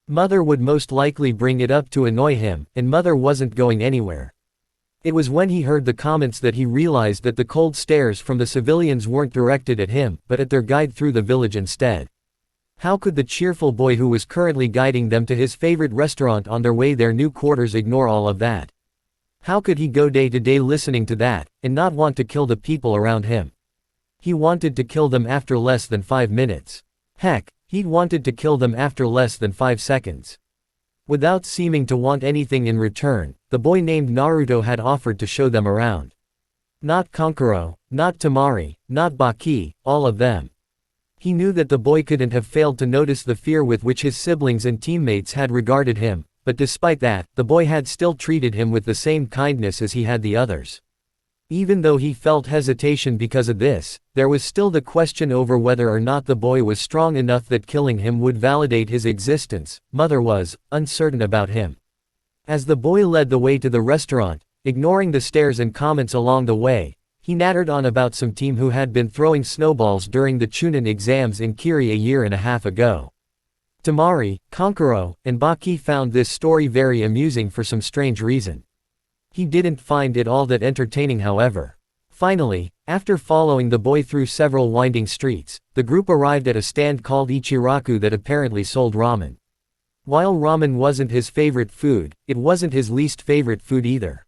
Mother would most likely bring it up to annoy him, and mother wasn't going anywhere. It was when he heard the comments that he realized that the cold stares from the civilians weren't directed at him, but at their guide through the village instead. How could the cheerful boy who was currently guiding them to his favorite restaurant on their way their new quarters ignore all of that? How could he go day to day listening to that, and not want to kill the people around him? He wanted to kill them after less than 5 minutes. Heck, he'd wanted to kill them after less than 5 seconds. Without seeming to want anything in return, the boy named Naruto had offered to show them around. Not Kankuro, not Temari, not Baki, all of them. He knew that the boy couldn't have failed to notice the fear with which his siblings and teammates had regarded him, but despite that, the boy had still treated him with the same kindness as he had the others. Even though he felt hesitation because of this, there was still the question over whether or not the boy was strong enough that killing him would validate his existence. Mother was uncertain about him. As the boy led the way to the restaurant, ignoring the stares and comments along the way, he nattered on about some team who had been throwing snowballs during the Chunin exams in Kiri a year and a half ago. Temari, Kankuro, and Baki found this story very amusing for some strange reason. He didn't find it all that entertaining however. Finally, after following the boy through several winding streets, the group arrived at a stand called Ichiraku that apparently sold ramen. While ramen wasn't his favorite food, it wasn't his least favorite food either.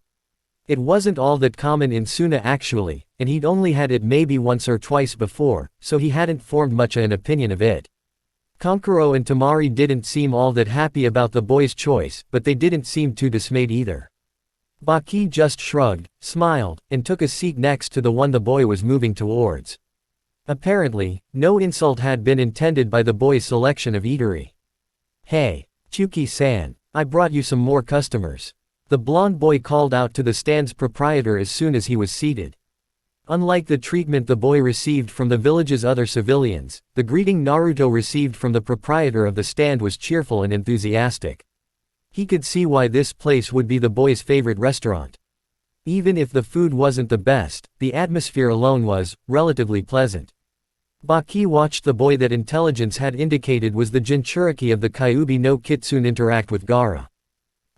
It wasn't all that common in Suna actually, and he'd only had it maybe once or twice before, so he hadn't formed much an opinion of it. Kankuro and Temari didn't seem all that happy about the boy's choice, but they didn't seem too dismayed either. Baki just shrugged, smiled, and took a seat next to the one the boy was moving towards. Apparently, no insult had been intended by the boy's selection of eatery. Hey, Chuki-san, I brought you some more customers. The blonde boy called out to the stand's proprietor as soon as he was seated. Unlike the treatment the boy received from the village's other civilians, the greeting Naruto received from the proprietor of the stand was cheerful and enthusiastic. He could see why this place would be the boy's favorite restaurant. Even if the food wasn't the best, the atmosphere alone was relatively pleasant. Baki watched the boy that intelligence had indicated was the Jinchuriki of the Kyuubi no Kitsune interact with Gaara.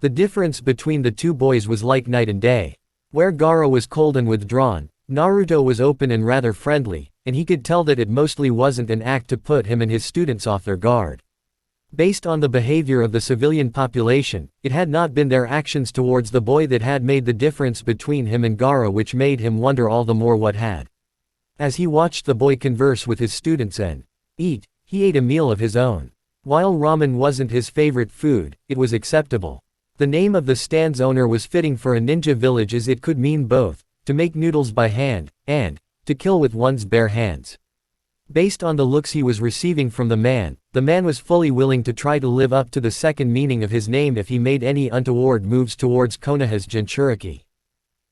The difference between the two boys was like night and day. Where Gaara was cold and withdrawn, Naruto was open and rather friendly, and he could tell that it mostly wasn't an act to put him and his students off their guard. Based on the behavior of the civilian population, it had not been their actions towards the boy that had made the difference between him and Gaara which made him wonder all the more what had. As he watched the boy converse with his students and eat, he ate a meal of his own. While ramen wasn't his favorite food, it was acceptable. The name of the stand's owner was fitting for a ninja village as it could mean both, to make noodles by hand, and to kill with one's bare hands. Based on the looks he was receiving from the man was fully willing to try to live up to the second meaning of his name if he made any untoward moves towards Konoha's Jinchuriki.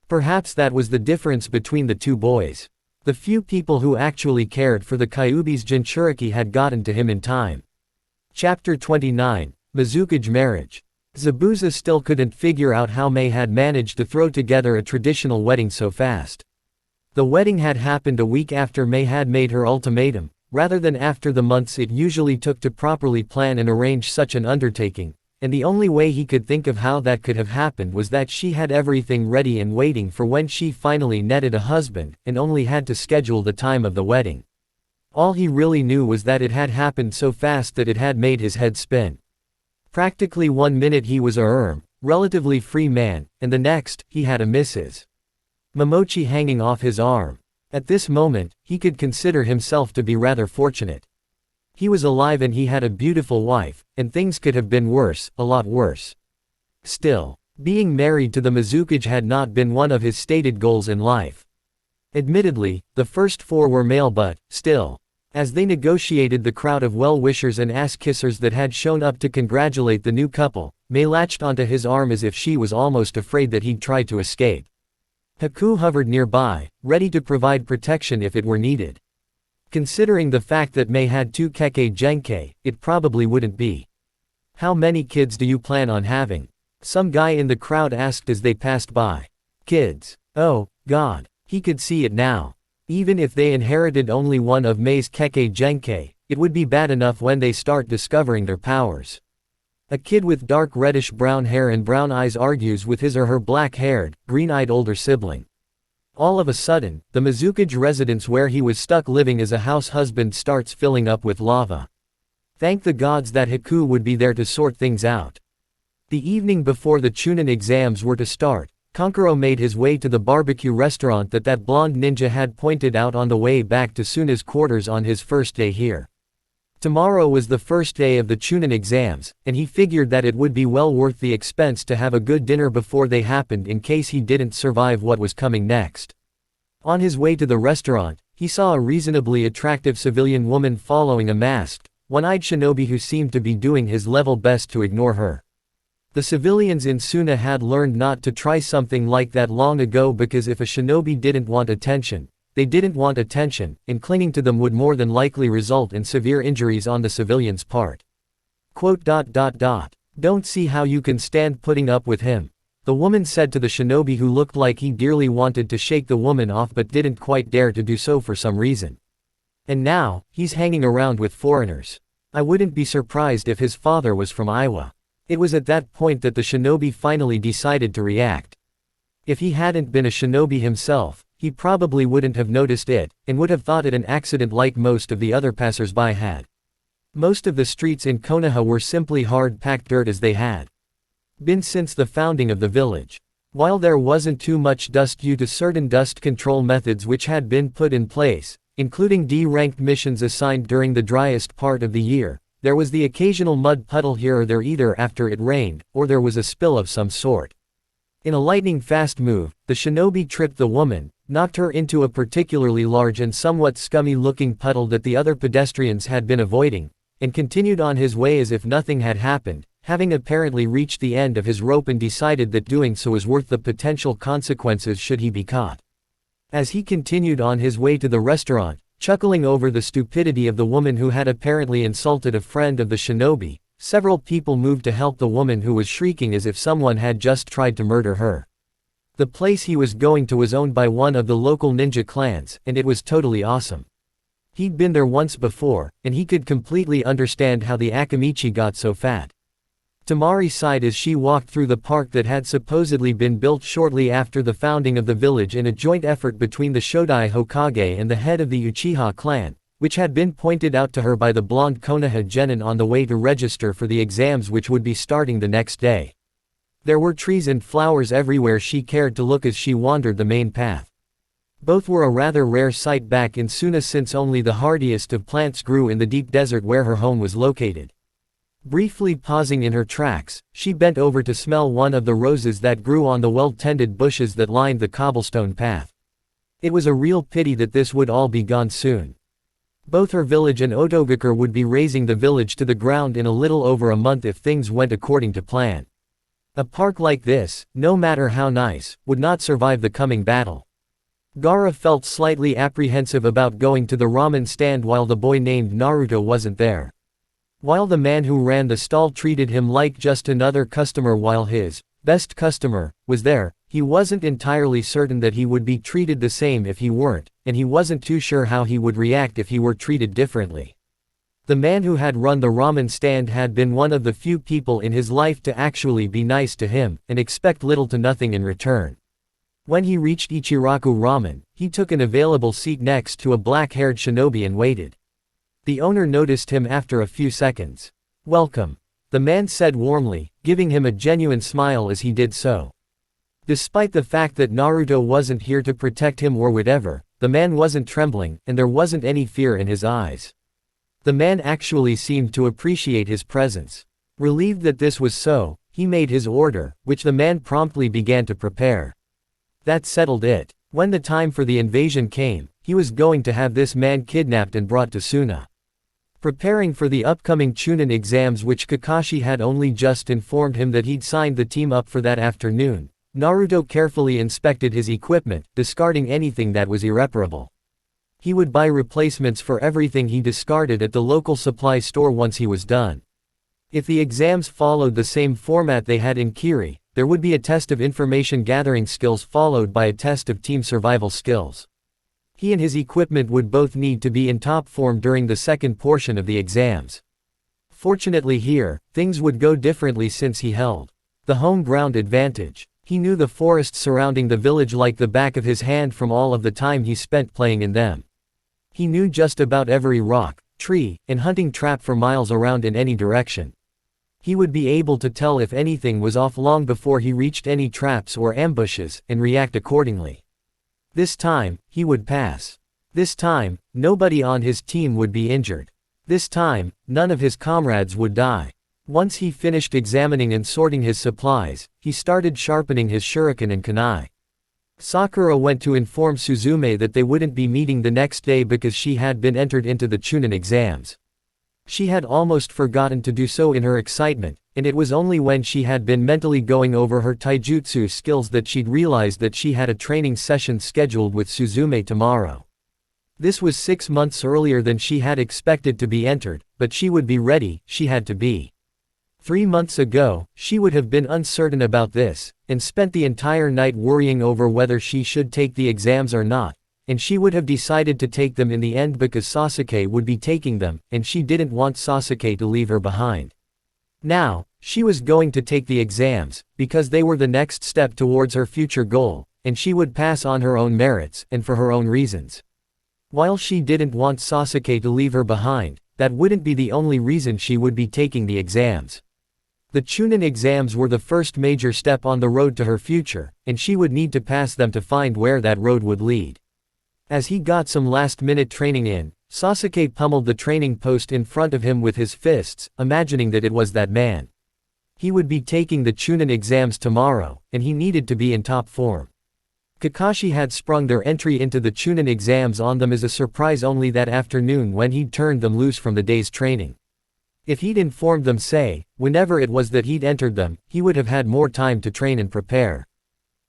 Perhaps that was the difference between the two boys. The few people who actually cared for the Kyuubi's Jinchuriki had gotten to him in time. Chapter 29, Mizukage Marriage. Zabuza still couldn't figure out how Mei had managed to throw together a traditional wedding so fast. The wedding had happened a week after Mei had made her ultimatum, rather than after the months it usually took to properly plan and arrange such an undertaking, and the only way he could think of how that could have happened was that she had everything ready and waiting for when she finally netted a husband, and only had to schedule the time of the wedding. All he really knew was that it had happened so fast that it had made his head spin. Practically 1 minute he was relatively free man, and the next, he had a Mrs. Momochi hanging off his arm. At this moment, he could consider himself to be rather fortunate. He was alive and he had a beautiful wife, and things could have been worse, a lot worse. Still, being married to the Mizukage had not been one of his stated goals in life. Admittedly, the first four were male but, still. As they negotiated, the crowd of well-wishers and ass-kissers that had shown up to congratulate the new couple, Mei latched onto his arm as if she was almost afraid that he'd try to escape. Haku hovered nearby, ready to provide protection if it were needed. Considering the fact that Mei had 2 Kahe Genkei, it probably wouldn't be. "How many kids do you plan on having?" some guy in the crowd asked as they passed by. "Kids. Oh, God." He could see it now. Even if they inherited only one of Mei's Kahe Genkei, it would be bad enough when they start discovering their powers. A kid with dark reddish-brown hair and brown eyes argues with his or her black-haired, green-eyed older sibling. All of a sudden, the Mizukage residence where he was stuck living as a house husband starts filling up with lava. Thank the gods that Haku would be there to sort things out. The evening before the Chunin exams were to start, Kankuro made his way to the barbecue restaurant that blonde ninja had pointed out on the way back to Suna's quarters on his first day here. Tomorrow was the first day of the Chunin exams, and he figured that it would be well worth the expense to have a good dinner before they happened in case he didn't survive what was coming next. On his way to the restaurant, he saw a reasonably attractive civilian woman following a masked, one-eyed shinobi who seemed to be doing his level best to ignore her. The civilians in Suna had learned not to try something like that long ago because if a shinobi didn't want attention, they didn't want attention, and clinging to them would more than likely result in severe injuries on the civilian's part. "Don't see how you can stand putting up with him," the woman said to the shinobi who looked like he dearly wanted to shake the woman off but didn't quite dare to do so for some reason. "And now, he's hanging around with foreigners. I wouldn't be surprised if his father was from Iowa." It was at that point that the shinobi finally decided to react. If he hadn't been a shinobi himself, he probably wouldn't have noticed it, and would have thought it an accident like most of the other passers-by had. Most of the streets in Konoha were simply hard-packed dirt as they had been since the founding of the village. While there wasn't too much dust due to certain dust control methods which had been put in place, including D-ranked missions assigned during the driest part of the year, there was the occasional mud puddle here or there either after it rained, or there was a spill of some sort. In a lightning-fast move, the shinobi tripped the woman, knocked her into a particularly large and somewhat scummy-looking puddle that the other pedestrians had been avoiding, and continued on his way as if nothing had happened, having apparently reached the end of his rope and decided that doing so was worth the potential consequences should he be caught. As he continued on his way to the restaurant, chuckling over the stupidity of the woman who had apparently insulted a friend of the shinobi, several people moved to help the woman who was shrieking as if someone had just tried to murder her. The place he was going to was owned by one of the local ninja clans, and it was totally awesome. He'd been there once before, and he could completely understand how the Akamichi got so fat. Tamari sighed as she walked through the park that had supposedly been built shortly after the founding of the village in a joint effort between the Shodai Hokage and the head of the Uchiha clan, which had been pointed out to her by the blonde Konoha genin on the way to register for the exams which would be starting the next day. There were trees and flowers everywhere she cared to look as she wandered the main path. Both were a rather rare sight back in Suna since only the hardiest of plants grew in the deep desert where her home was located. Briefly pausing in her tracks, she bent over to smell one of the roses that grew on the well-tended bushes that lined the cobblestone path. It was a real pity that this would all be gone soon. Both her village and Otogakure would be razing the village to the ground in a little over a month if things went according to plan. A park like this, no matter how nice, would not survive the coming battle. Gaara felt slightly apprehensive about going to the ramen stand while the boy named Naruto wasn't there. While the man who ran the stall treated him like just another customer while his best customer was there, he wasn't entirely certain that he would be treated the same if he weren't, and he wasn't too sure how he would react if he were treated differently. The man who had run the ramen stand had been one of the few people in his life to actually be nice to him, and expect little to nothing in return. When he reached Ichiraku Ramen, he took an available seat next to a black-haired shinobi and waited. The owner noticed him after a few seconds. "Welcome." the man said warmly, giving him a genuine smile as he did so. Despite the fact that Naruto wasn't here to protect him or whatever, the man wasn't trembling, and there wasn't any fear in his eyes. The man actually seemed to appreciate his presence. Relieved that this was so, he made his order, which the man promptly began to prepare. That settled it. When the time for the invasion came, he was going to have this man kidnapped and brought to Suna. Preparing for the upcoming Chunin exams, which Kakashi had only just informed him that he'd signed the team up for that afternoon, Naruto carefully inspected his equipment, discarding anything that was irreparable. He would buy replacements for everything he discarded at the local supply store once he was done. If the exams followed the same format they had in Kiri, there would be a test of information gathering skills followed by a test of team survival skills. He and his equipment would both need to be in top form during the second portion of the exams. Fortunately here, things would go differently since he held the home ground advantage. He knew the forests surrounding the village like the back of his hand from all of the time he spent playing in them. He knew just about every rock, tree, and hunting trap for miles around in any direction. He would be able to tell if anything was off long before he reached any traps or ambushes, and react accordingly. This time, he would pass. This time, nobody on his team would be injured. This time, none of his comrades would die. Once he finished examining and sorting his supplies, he started sharpening his shuriken and kunai. Sakura went to inform Suzume that they wouldn't be meeting the next day because she had been entered into the Chunin exams. She had almost forgotten to do so in her excitement, and it was only when she had been mentally going over her taijutsu skills that she'd realized that she had a training session scheduled with Suzume tomorrow. This was 6 months earlier than she had expected to be entered, but she would be ready, she had to be. 3 months ago, she would have been uncertain about this, and spent the entire night worrying over whether she should take the exams or not, and she would have decided to take them in the end because Sasuke would be taking them, and she didn't want Sasuke to leave her behind. Now, she was going to take the exams, because they were the next step towards her future goal, and she would pass on her own merits, and for her own reasons. While she didn't want Sasuke to leave her behind, that wouldn't be the only reason she would be taking the exams. The Chunin exams were the first major step on the road to her future, and she would need to pass them to find where that road would lead. As he got some last-minute training in, Sasuke pummeled the training post in front of him with his fists, imagining that it was that man. He would be taking the Chunin exams tomorrow, and he needed to be in top form. Kakashi had sprung their entry into the Chunin exams on them as a surprise only that afternoon when he'd turned them loose from the day's training. If he'd informed them, say, whenever it was that he'd entered them, he would have had more time to train and prepare.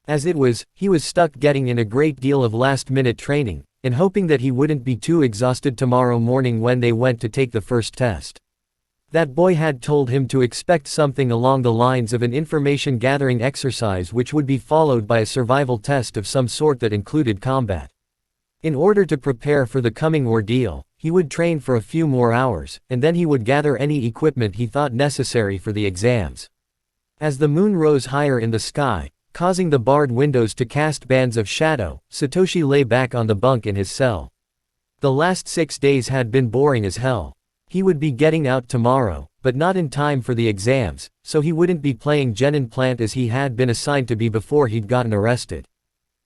As it was, he was stuck getting in a great deal of last-minute training, and hoping that he wouldn't be too exhausted tomorrow morning when they went to take the first test. That boy had told him to expect something along the lines of an information-gathering exercise which would be followed by a survival test of some sort that included combat. In order to prepare for the coming ordeal, he would train for a few more hours, and then he would gather any equipment he thought necessary for the exams. As the moon rose higher in the sky, causing the barred windows to cast bands of shadow, Satoshi lay back on the bunk in his cell. The last 6 days had been boring as hell. He would be getting out tomorrow, but not in time for the exams, so he wouldn't be playing Genin Plant as he had been assigned to be before he'd gotten arrested.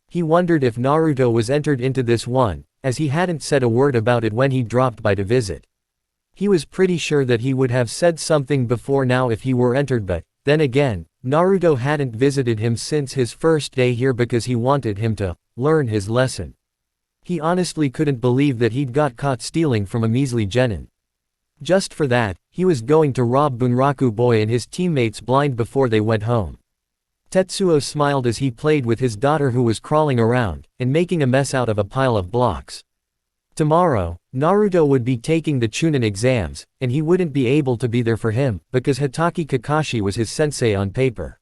He wondered if Naruto was entered into this one, as he hadn't said a word about it when he dropped by to visit. He was pretty sure that he would have said something before now if he were entered, but, then again, Naruto hadn't visited him since his first day here because he wanted him to learn his lesson. He honestly couldn't believe that he'd got caught stealing from a measly genin. Just for that, he was going to rob Bunraku Boy and his teammates blind before they went home. Tetsuo smiled as he played with his daughter who was crawling around, and making a mess out of a pile of blocks. Tomorrow, Naruto would be taking the Chunin exams, and he wouldn't be able to be there for him, because Hatake Kakashi was his sensei on paper.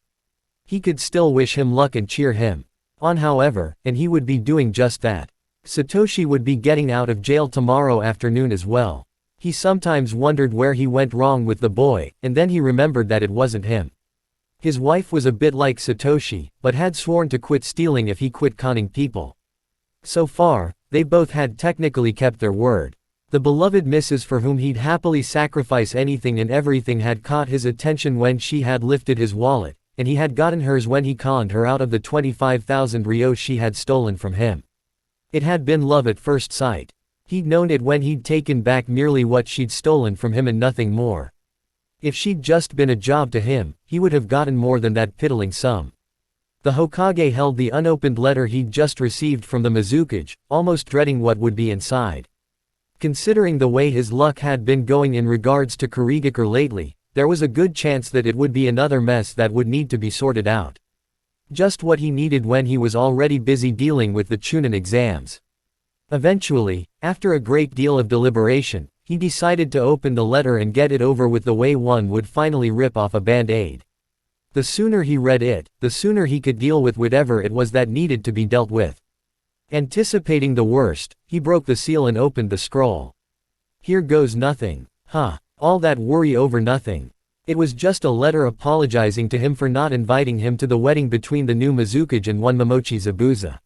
He could still wish him luck and cheer him on, however, and he would be doing just that. Satoshi would be getting out of jail tomorrow afternoon as well. He sometimes wondered where he went wrong with the boy, and then he remembered that it wasn't him. His wife was a bit like Satoshi, but had sworn to quit stealing if he quit conning people. So far, they both had technically kept their word. The beloved missus for whom he'd happily sacrifice anything and everything had caught his attention when she had lifted his wallet, and he had gotten hers when he conned her out of the 25,000 ryo she had stolen from him. It had been love at first sight. He'd known it when he'd taken back merely what she'd stolen from him and nothing more. If she'd just been a job to him, he would have gotten more than that piddling sum. The Hokage held the unopened letter he'd just received from the Mizukage, almost dreading what would be inside. Considering the way his luck had been going in regards to Kurigakure lately, there was a good chance that it would be another mess that would need to be sorted out. Just what he needed when he was already busy dealing with the Chunin exams. Eventually, after a great deal of deliberation, he decided to open the letter and get it over with the way one would finally rip off a band-aid. The sooner he read it, the sooner he could deal with whatever it was that needed to be dealt with. Anticipating the worst, he broke the seal and opened the scroll. Here goes nothing. All that worry over nothing. It was just a letter apologizing to him for not inviting him to the wedding between the new Mizukage and one Momochi Zabuza.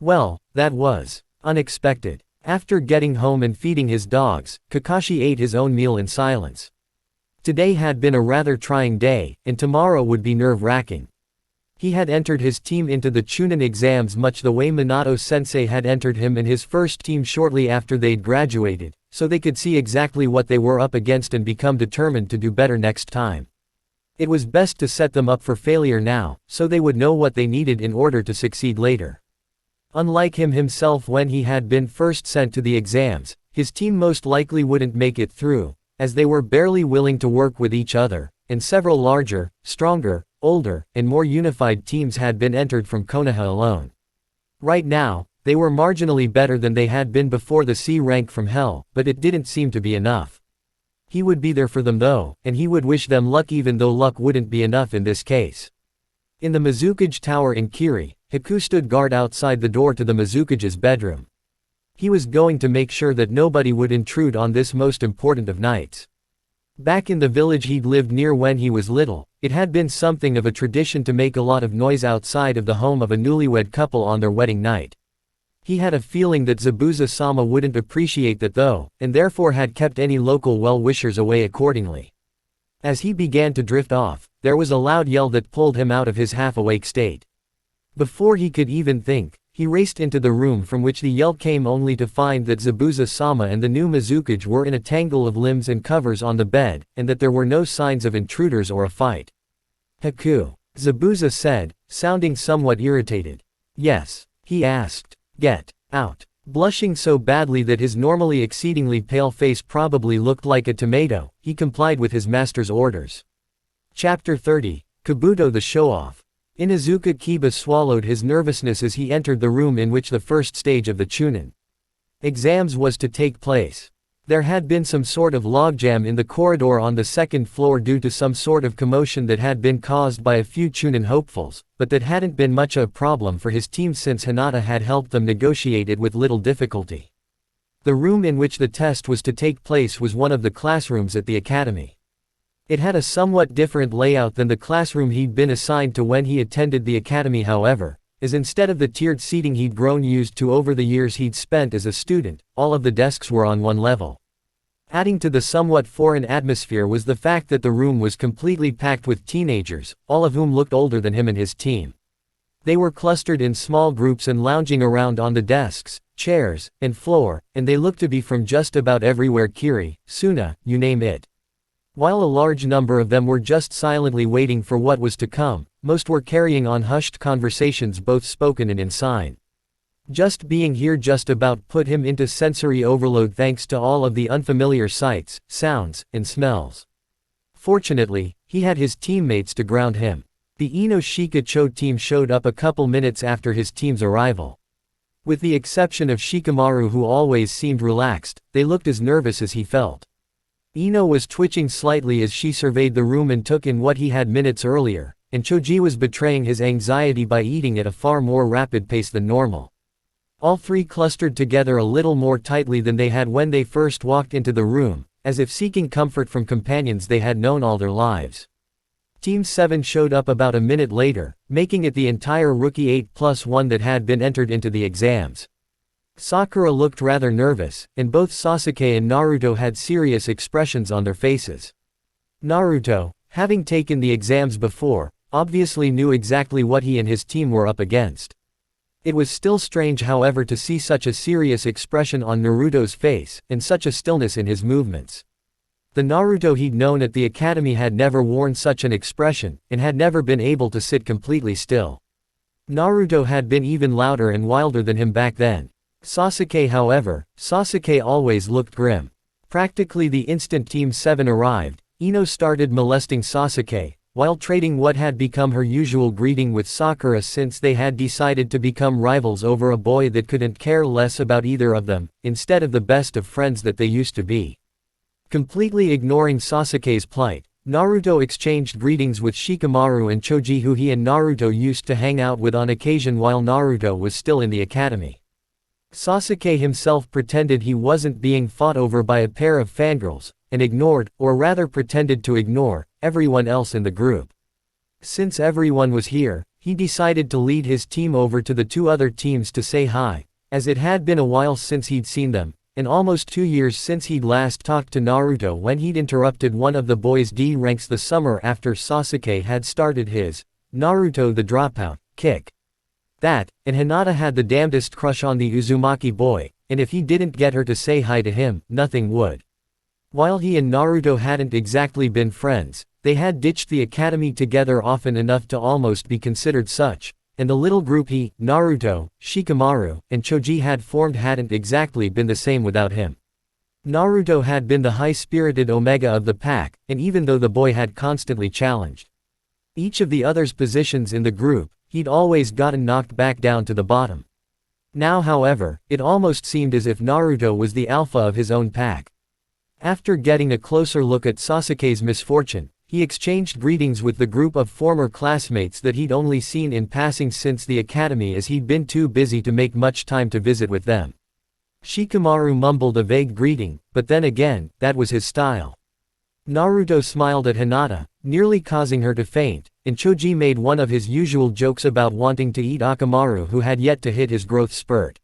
Well, that was unexpected. After getting home and feeding his dogs, Kakashi ate his own meal in silence. Today had been a rather trying day, and tomorrow would be nerve-wracking. He had entered his team into the Chunin exams much the way Minato-sensei had entered him in his first team shortly after they'd graduated, so they could see exactly what they were up against and become determined to do better next time. It was best to set them up for failure now, so they would know what they needed in order to succeed later. Unlike him himself when he had been first sent to the exams, his team most likely wouldn't make it through, as they were barely willing to work with each other, and several larger, stronger, older, and more unified teams had been entered from Konoha alone. Right now, they were marginally better than they had been before the C rank from hell, but it didn't seem to be enough. He would be there for them though, and he would wish them luck even though luck wouldn't be enough in this case. In the Mizukage Tower in Kiri, Haku stood guard outside the door to the Mizukage's bedroom. He was going to make sure that nobody would intrude on this most important of nights. Back in the village he'd lived near when he was little, it had been something of a tradition to make a lot of noise outside of the home of a newlywed couple on their wedding night. He had a feeling that Zabuza-sama wouldn't appreciate that though, and therefore had kept any local well-wishers away accordingly. As he began to drift off, there was a loud yell that pulled him out of his half-awake state. Before he could even think, he raced into the room from which the yell came only to find that Zabuza-sama and the new Mizukage were in a tangle of limbs and covers on the bed, and that there were no signs of intruders or a fight. Haku, Zabuza said, sounding somewhat irritated. Yes, he asked. Get out. Blushing so badly that his normally exceedingly pale face probably looked like a tomato, he complied with his master's orders. Chapter 30, Kabuto the Show-Off. Inuzuka Kiba swallowed his nervousness as he entered the room in which the first stage of the Chunin exams was to take place. There had been some sort of logjam in the corridor on the second floor due to some sort of commotion that had been caused by a few Chunin hopefuls, but that hadn't been much of a problem for his team since Hinata had helped them negotiate it with little difficulty. The room in which the test was to take place was one of the classrooms at the academy. It had a somewhat different layout than the classroom he'd been assigned to when he attended the academy however, as instead of the tiered seating he'd grown used to over the years he'd spent as a student, all of the desks were on one level. Adding to the somewhat foreign atmosphere was the fact that the room was completely packed with teenagers, all of whom looked older than him and his team. They were clustered in small groups and lounging around on the desks, chairs, and floor, and they looked to be from just about everywhere Kiri, Suna, you name it. While a large number of them were just silently waiting for what was to come, most were carrying on hushed conversations both spoken and in sign. Just being here just about put him into sensory overload thanks to all of the unfamiliar sights, sounds, and smells. Fortunately, he had his teammates to ground him. The Ino Shikacho team showed up a couple minutes after his team's arrival. With the exception of Shikamaru who always seemed relaxed, they looked as nervous as he felt. Ino was twitching slightly as she surveyed the room and took in what he had minutes earlier, and Choji was betraying his anxiety by eating at a far more rapid pace than normal. All three clustered together a little more tightly than they had when they first walked into the room, as if seeking comfort from companions they had known all their lives. Team 7 showed up about a minute later, making it the entire rookie 8+1 that had been entered into the exams. Sakura looked rather nervous, and both Sasuke and Naruto had serious expressions on their faces. Naruto, having taken the exams before, obviously knew exactly what he and his team were up against. It was still strange, however, to see such a serious expression on Naruto's face, and such a stillness in his movements. The Naruto he'd known at the academy had never worn such an expression, and had never been able to sit completely still. Naruto had been even louder and wilder than him back then. Sasuke, however, Sasuke always looked grim. Practically the instant Team 7 arrived, Ino started molesting Sasuke, while trading what had become her usual greeting with Sakura since they had decided to become rivals over a boy that couldn't care less about either of them, instead of the best of friends that they used to be. Completely ignoring Sasuke's plight, Naruto exchanged greetings with Shikamaru and Choji, who he and Naruto used to hang out with on occasion while Naruto was still in the academy. Sasuke himself pretended he wasn't being fought over by a pair of fangirls, and ignored, or rather pretended to ignore, everyone else in the group. Since everyone was here, he decided to lead his team over to the two other teams to say hi, as it had been a while since he'd seen them, and almost 2 years since he'd last talked to Naruto when he'd interrupted one of the boys' D ranks the summer after Sasuke had started his, Naruto the Dropout, kick. That, and Hinata had the damnedest crush on the Uzumaki boy, and if he didn't get her to say hi to him, nothing would. While he and Naruto hadn't exactly been friends, they had ditched the academy together often enough to almost be considered such, and the little group he, Naruto, Shikamaru, and Choji had formed hadn't exactly been the same without him. Naruto had been the high-spirited Omega of the pack, and even though the boy had constantly challenged each of the others' positions in the group, he'd always gotten knocked back down to the bottom. Now, however, it almost seemed as if Naruto was the alpha of his own pack. After getting a closer look at Sasuke's misfortune, he exchanged greetings with the group of former classmates that he'd only seen in passing since the academy, as he'd been too busy to make much time to visit with them. Shikamaru mumbled a vague greeting, but then again, that was his style. Naruto smiled at Hinata, nearly causing her to faint, and Choji made one of his usual jokes about wanting to eat Akamaru, who had yet to hit his growth spurt.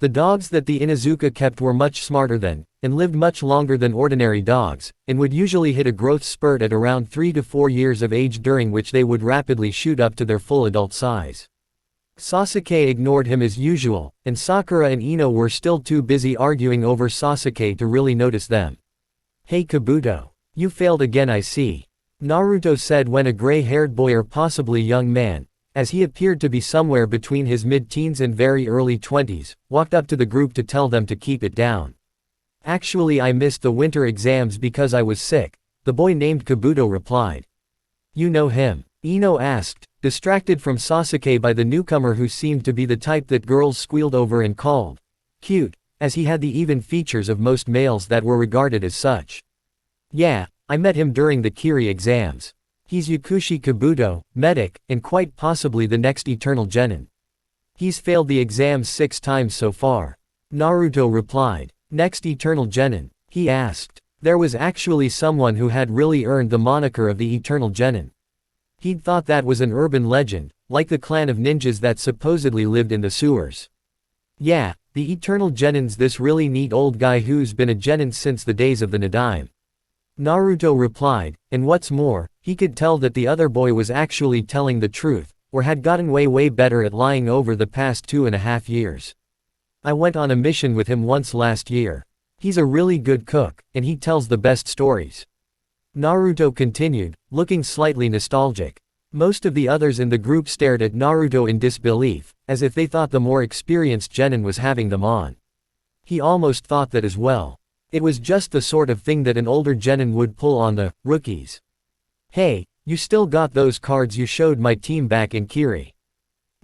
The dogs that the Inuzuka kept were much smarter than, and lived much longer than ordinary dogs, and would usually hit a growth spurt at around 3 to 4 years of age, during which they would rapidly shoot up to their full adult size. Sasuke ignored him as usual, and Sakura and Ino were still too busy arguing over Sasuke to really notice them. "Hey Kabuto. You failed again, I see," Naruto said when a gray-haired boy, or possibly young man, as he appeared to be somewhere between his mid-teens and very early 20s, walked up to the group to tell them to keep it down. "Actually, I missed the winter exams because I was sick," the boy named Kabuto replied. "You know him?" Ino asked, distracted from Sasuke by the newcomer, who seemed to be the type that girls squealed over and called cute, as he had the even features of most males that were regarded as such. "Yeah, I met him during the Kiri exams. He's Yakushi Kabuto, medic, and quite possibly the next Eternal Genin. He's failed the exams 6 times so far," Naruto replied. "Next Eternal Genin?" he asked. There was actually someone who had really earned the moniker of the Eternal Genin. He'd thought that was an urban legend, like the clan of ninjas that supposedly lived in the sewers. "Yeah, the Eternal Genin's this really neat old guy who's been a genin since the days of the Nadaime," Naruto replied, and what's more, he could tell that the other boy was actually telling the truth, or had gotten way better at lying over the past 2.5 years. "I went on a mission with him once last year. He's a really good cook, and he tells the best stories," Naruto continued, looking slightly nostalgic. Most of the others in the group stared at Naruto in disbelief, as if they thought the more experienced genin was having them on. He almost thought that as well. It was just the sort of thing that an older genin would pull on the rookies. "Hey, you still got those cards you showed my team back in Kiri?"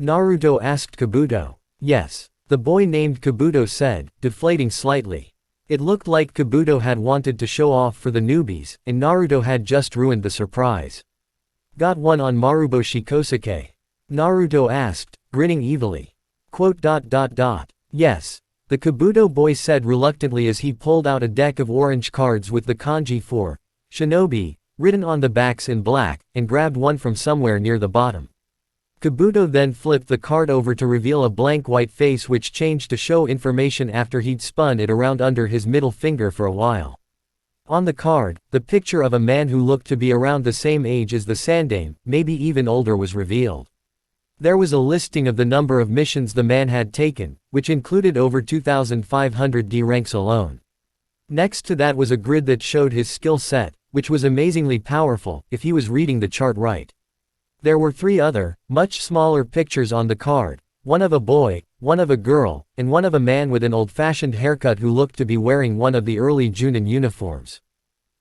Naruto asked Kabuto. "Yes," the boy named Kabuto said, deflating slightly. It looked like Kabuto had wanted to show off for the newbies, and Naruto had just ruined the surprise. "Got one on Maruboshi Kosuke?" Naruto asked, grinning evilly. "Yes," the Kabuto boy said reluctantly as he pulled out a deck of orange cards with the kanji for Shinobi written on the backs in black, and grabbed one from somewhere near the bottom. Kabuto then flipped the card over to reveal a blank white face which changed to show information after he'd spun it around under his middle finger for a while. On the card, the picture of a man who looked to be around the same age as the Sandame, maybe even older, was revealed. There was a listing of the number of missions the man had taken, which included over 2,500 D ranks alone. Next to that was a grid that showed his skill set, which was amazingly powerful, if he was reading the chart right. There were 3 other, much smaller pictures on the card, one of a boy, one of a girl, and one of a man with an old-fashioned haircut who looked to be wearing one of the early Junin uniforms.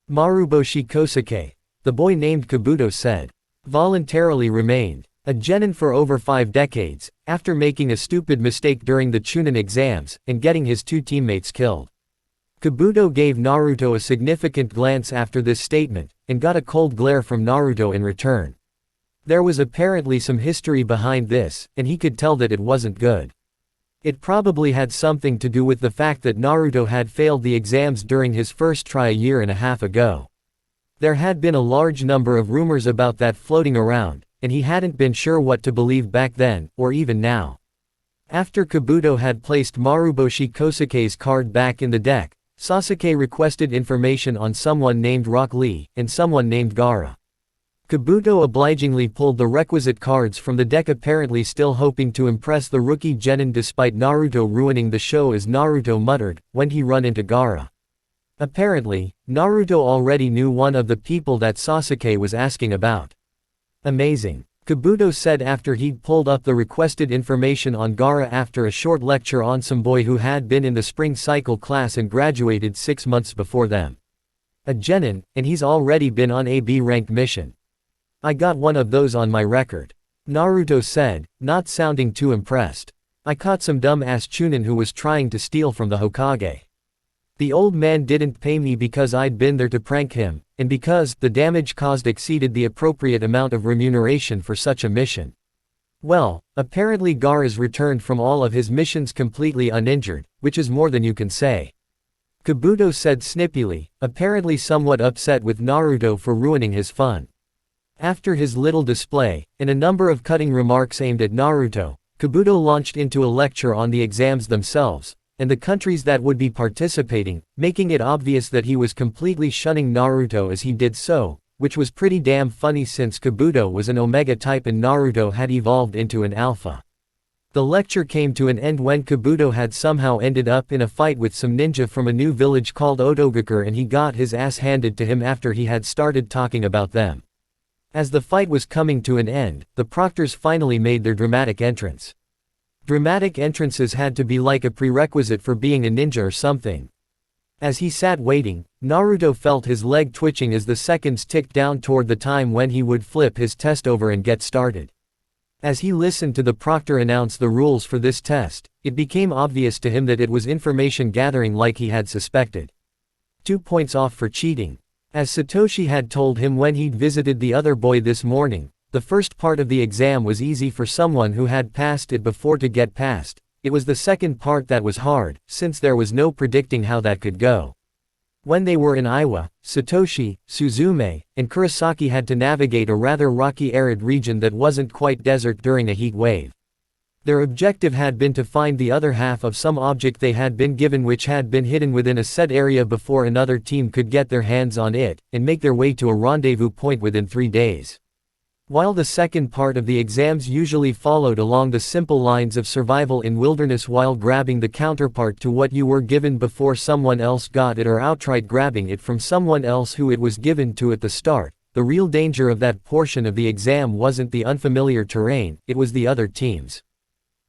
Maruboshi Kosuke, the boy named Kabuto said, voluntarily remained a genin for over 5 decades, after making a stupid mistake during the Chunin exams, and getting his 2 teammates killed. Kabuto gave Naruto a significant glance after this statement, and got a cold glare from Naruto in return. There was apparently some history behind this, and he could tell that it wasn't good. It probably had something to do with the fact that Naruto had failed the exams during his first try a year and a half ago. There had been a large number of rumors about that floating around, and he hadn't been sure what to believe back then, or even now. After Kabuto had placed Maruboshi Kosuke's card back in the deck, Sasuke requested information on someone named Rock Lee, and someone named Gaara. Kabuto obligingly pulled the requisite cards from the deck, apparently still hoping to impress the rookie genin despite Naruto ruining the show, as Naruto muttered, when he run into Gaara. Apparently, Naruto already knew one of the people that Sasuke was asking about. Amazing, Kabuto said after he'd pulled up the requested information on Gaara after a short lecture on some boy who had been in the spring cycle class and graduated 6 months before them. A genin, and he's already been on a B-rank mission. I got one of those on my record, Naruto said, not sounding too impressed. I caught some dumb-ass Chunin who was trying to steal from the Hokage. The old man didn't pay me because I'd been there to prank him, and because the damage caused exceeded the appropriate amount of remuneration for such a mission. Well, apparently Gaara's returned from all of his missions completely uninjured, which is more than you can say. Kabuto said snippily, apparently somewhat upset with Naruto for ruining his fun. After his little display, and a number of cutting remarks aimed at Naruto, Kabuto launched into a lecture on the exams themselves, and the countries that would be participating, making it obvious that he was completely shunning Naruto as he did so, which was pretty damn funny since Kabuto was an Omega type and Naruto had evolved into an Alpha. The lecture came to an end when Kabuto had somehow ended up in a fight with some ninja from a new village called Otogakure, and he got his ass handed to him after he had started talking about them. As the fight was coming to an end, the proctors finally made their dramatic entrance. Dramatic entrances had to be like a prerequisite for being a ninja or something. As he sat waiting, Naruto felt his leg twitching as the seconds ticked down toward the time when he would flip his test over and get started. As he listened to the proctor announce the rules for this test, it became obvious to him that it was information gathering like he had suspected. 2 points off for cheating. As Satoshi had told him when he'd visited the other boy this morning, the first part of the exam was easy for someone who had passed it before to get past. It was the second part that was hard, since there was no predicting how that could go. When they were in Iwa, Satoshi, Suzume, and Kurosaki had to navigate a rather rocky arid region that wasn't quite desert during a heat wave. Their objective had been to find the other half of some object they had been given, which had been hidden within a set area before another team could get their hands on it, and make their way to a rendezvous point within 3 days. While the second part of the exams usually followed along the simple lines of survival in wilderness while grabbing the counterpart to what you were given before someone else got it, or outright grabbing it from someone else who it was given to at the start, the real danger of that portion of the exam wasn't the unfamiliar terrain, it was the other teams.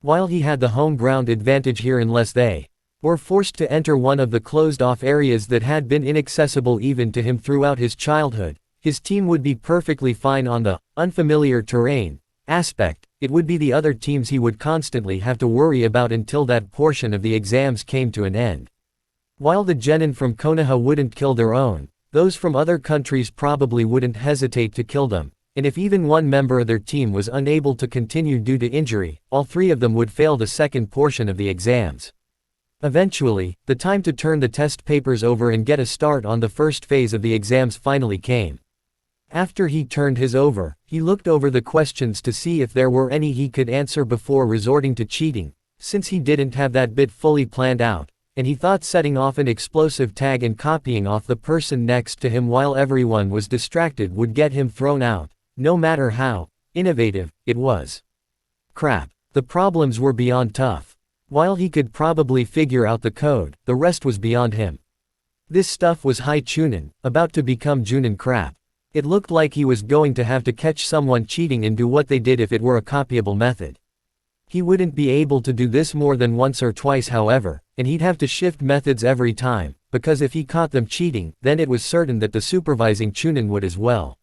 While he had the home ground advantage here unless they were forced to enter one of the closed-off areas that had been inaccessible even to him throughout his childhood, his team would be perfectly fine on the unfamiliar terrain aspect. It would be the other teams he would constantly have to worry about until that portion of the exams came to an end. While the genin from Konoha wouldn't kill their own, those from other countries probably wouldn't hesitate to kill them. And if even one member of their team was unable to continue due to injury, all 3 of them would fail the second portion of the exams. Eventually, the time to turn the test papers over and get a start on the first phase of the exams finally came. After he turned his over, he looked over the questions to see if there were any he could answer before resorting to cheating, since he didn't have that bit fully planned out, and he thought setting off an explosive tag and copying off the person next to him while everyone was distracted would get him thrown out, no matter how innovative it was. Crap. The problems were beyond tough. While he could probably figure out the code, the rest was beyond him. This stuff was high chunin, about to become junin crap. It looked like he was going to have to catch someone cheating and do what they did if it were a copyable method. He wouldn't be able to do this more than once or twice however, and he'd have to shift methods every time, because if he caught them cheating, then it was certain that the supervising chunin would as well.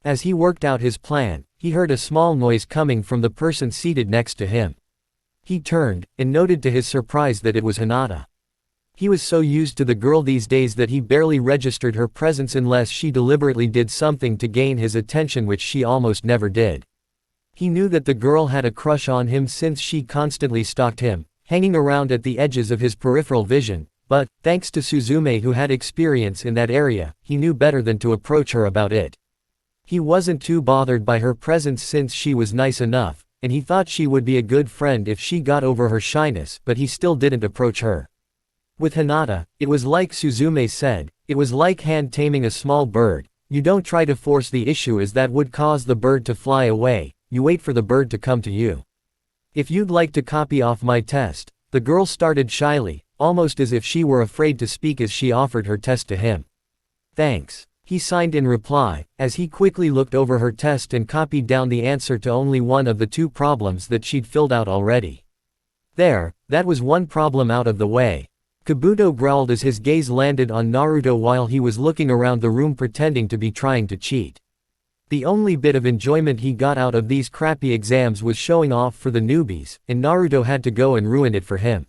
As he worked out his plan, he heard a small noise coming from the person seated next to him. He turned, and noted to his surprise that it was Hinata. He was so used to the girl these days that he barely registered her presence unless she deliberately did something to gain his attention, which she almost never did. He knew that the girl had a crush on him since she constantly stalked him, hanging around at the edges of his peripheral vision, but, thanks to Suzume who had experience in that area, he knew better than to approach her about it. He wasn't too bothered by her presence since she was nice enough, and he thought she would be a good friend if she got over her shyness, but he still didn't approach her. With Hinata, it was like Suzume said, it was like hand taming a small bird. You don't try to force the issue as that would cause the bird to fly away, you wait for the bird to come to you. If you'd like to copy off my test, the girl started shyly, almost as if she were afraid to speak as she offered her test to him. Thanks. He signed in reply, as he quickly looked over her test and copied down the answer to only one of the two problems that she'd filled out already. There, that was one problem out of the way. Kabuto growled as his gaze landed on Naruto while he was looking around the room pretending to be trying to cheat. The only bit of enjoyment he got out of these crappy exams was showing off for the newbies, and Naruto had to go and ruin it for him.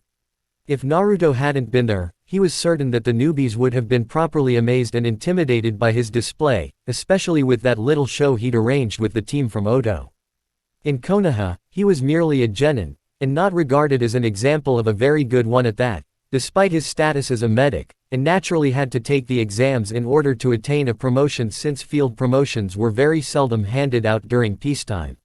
If Naruto hadn't been there, he was certain that the newbies would have been properly amazed and intimidated by his display, especially with that little show he'd arranged with the team from Odo. In Konoha, he was merely a genin, and not regarded as an example of a very good one at that, despite his status as a medic, and naturally had to take the exams in order to attain a promotion since field promotions were very seldom handed out during peacetime.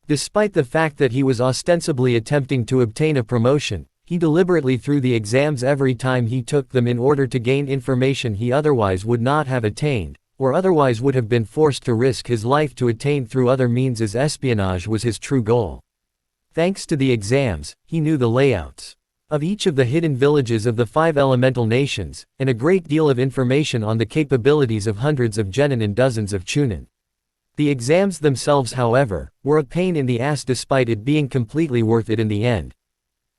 Despite the fact that he was ostensibly attempting to obtain a promotion, he deliberately threw the exams every time he took them in order to gain information he otherwise would not have attained, or otherwise would have been forced to risk his life to attain through other means, as espionage was his true goal. Thanks to the exams, he knew the layouts of each of the hidden villages of the 5 elemental nations, and a great deal of information on the capabilities of hundreds of genin and dozens of chunin. The exams themselves, however, were a pain in the ass despite it being completely worth it in the end.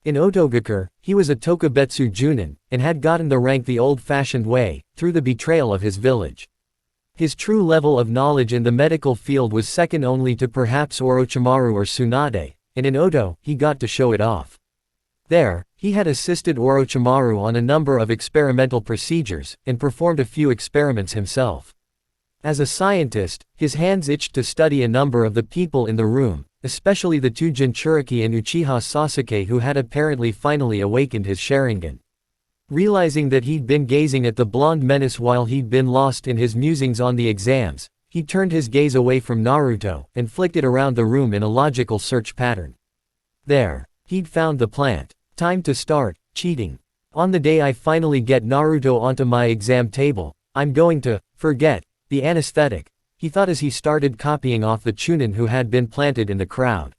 In Otogakure, he was a Tokubetsu Junin, and had gotten the rank the old-fashioned way, through the betrayal of his village. His true level of knowledge in the medical field was second only to perhaps Orochimaru or Tsunade, and in Odo, he got to show it off. There, he had assisted Orochimaru on a number of experimental procedures, and performed a few experiments himself. As a scientist, his hands itched to study a number of the people in the room, especially the two Jinchuriki and Uchiha Sasuke who had apparently finally awakened his Sharingan. Realizing that he'd been gazing at the blonde menace while he'd been lost in his musings on the exams, he turned his gaze away from Naruto, and flicked it around the room in a logical search pattern. There. He'd found the plant. Time to start cheating. On the day I finally get Naruto onto my exam table, I'm going to forget the anesthetic, he thought as he started copying off the chunin who had been planted in the crowd.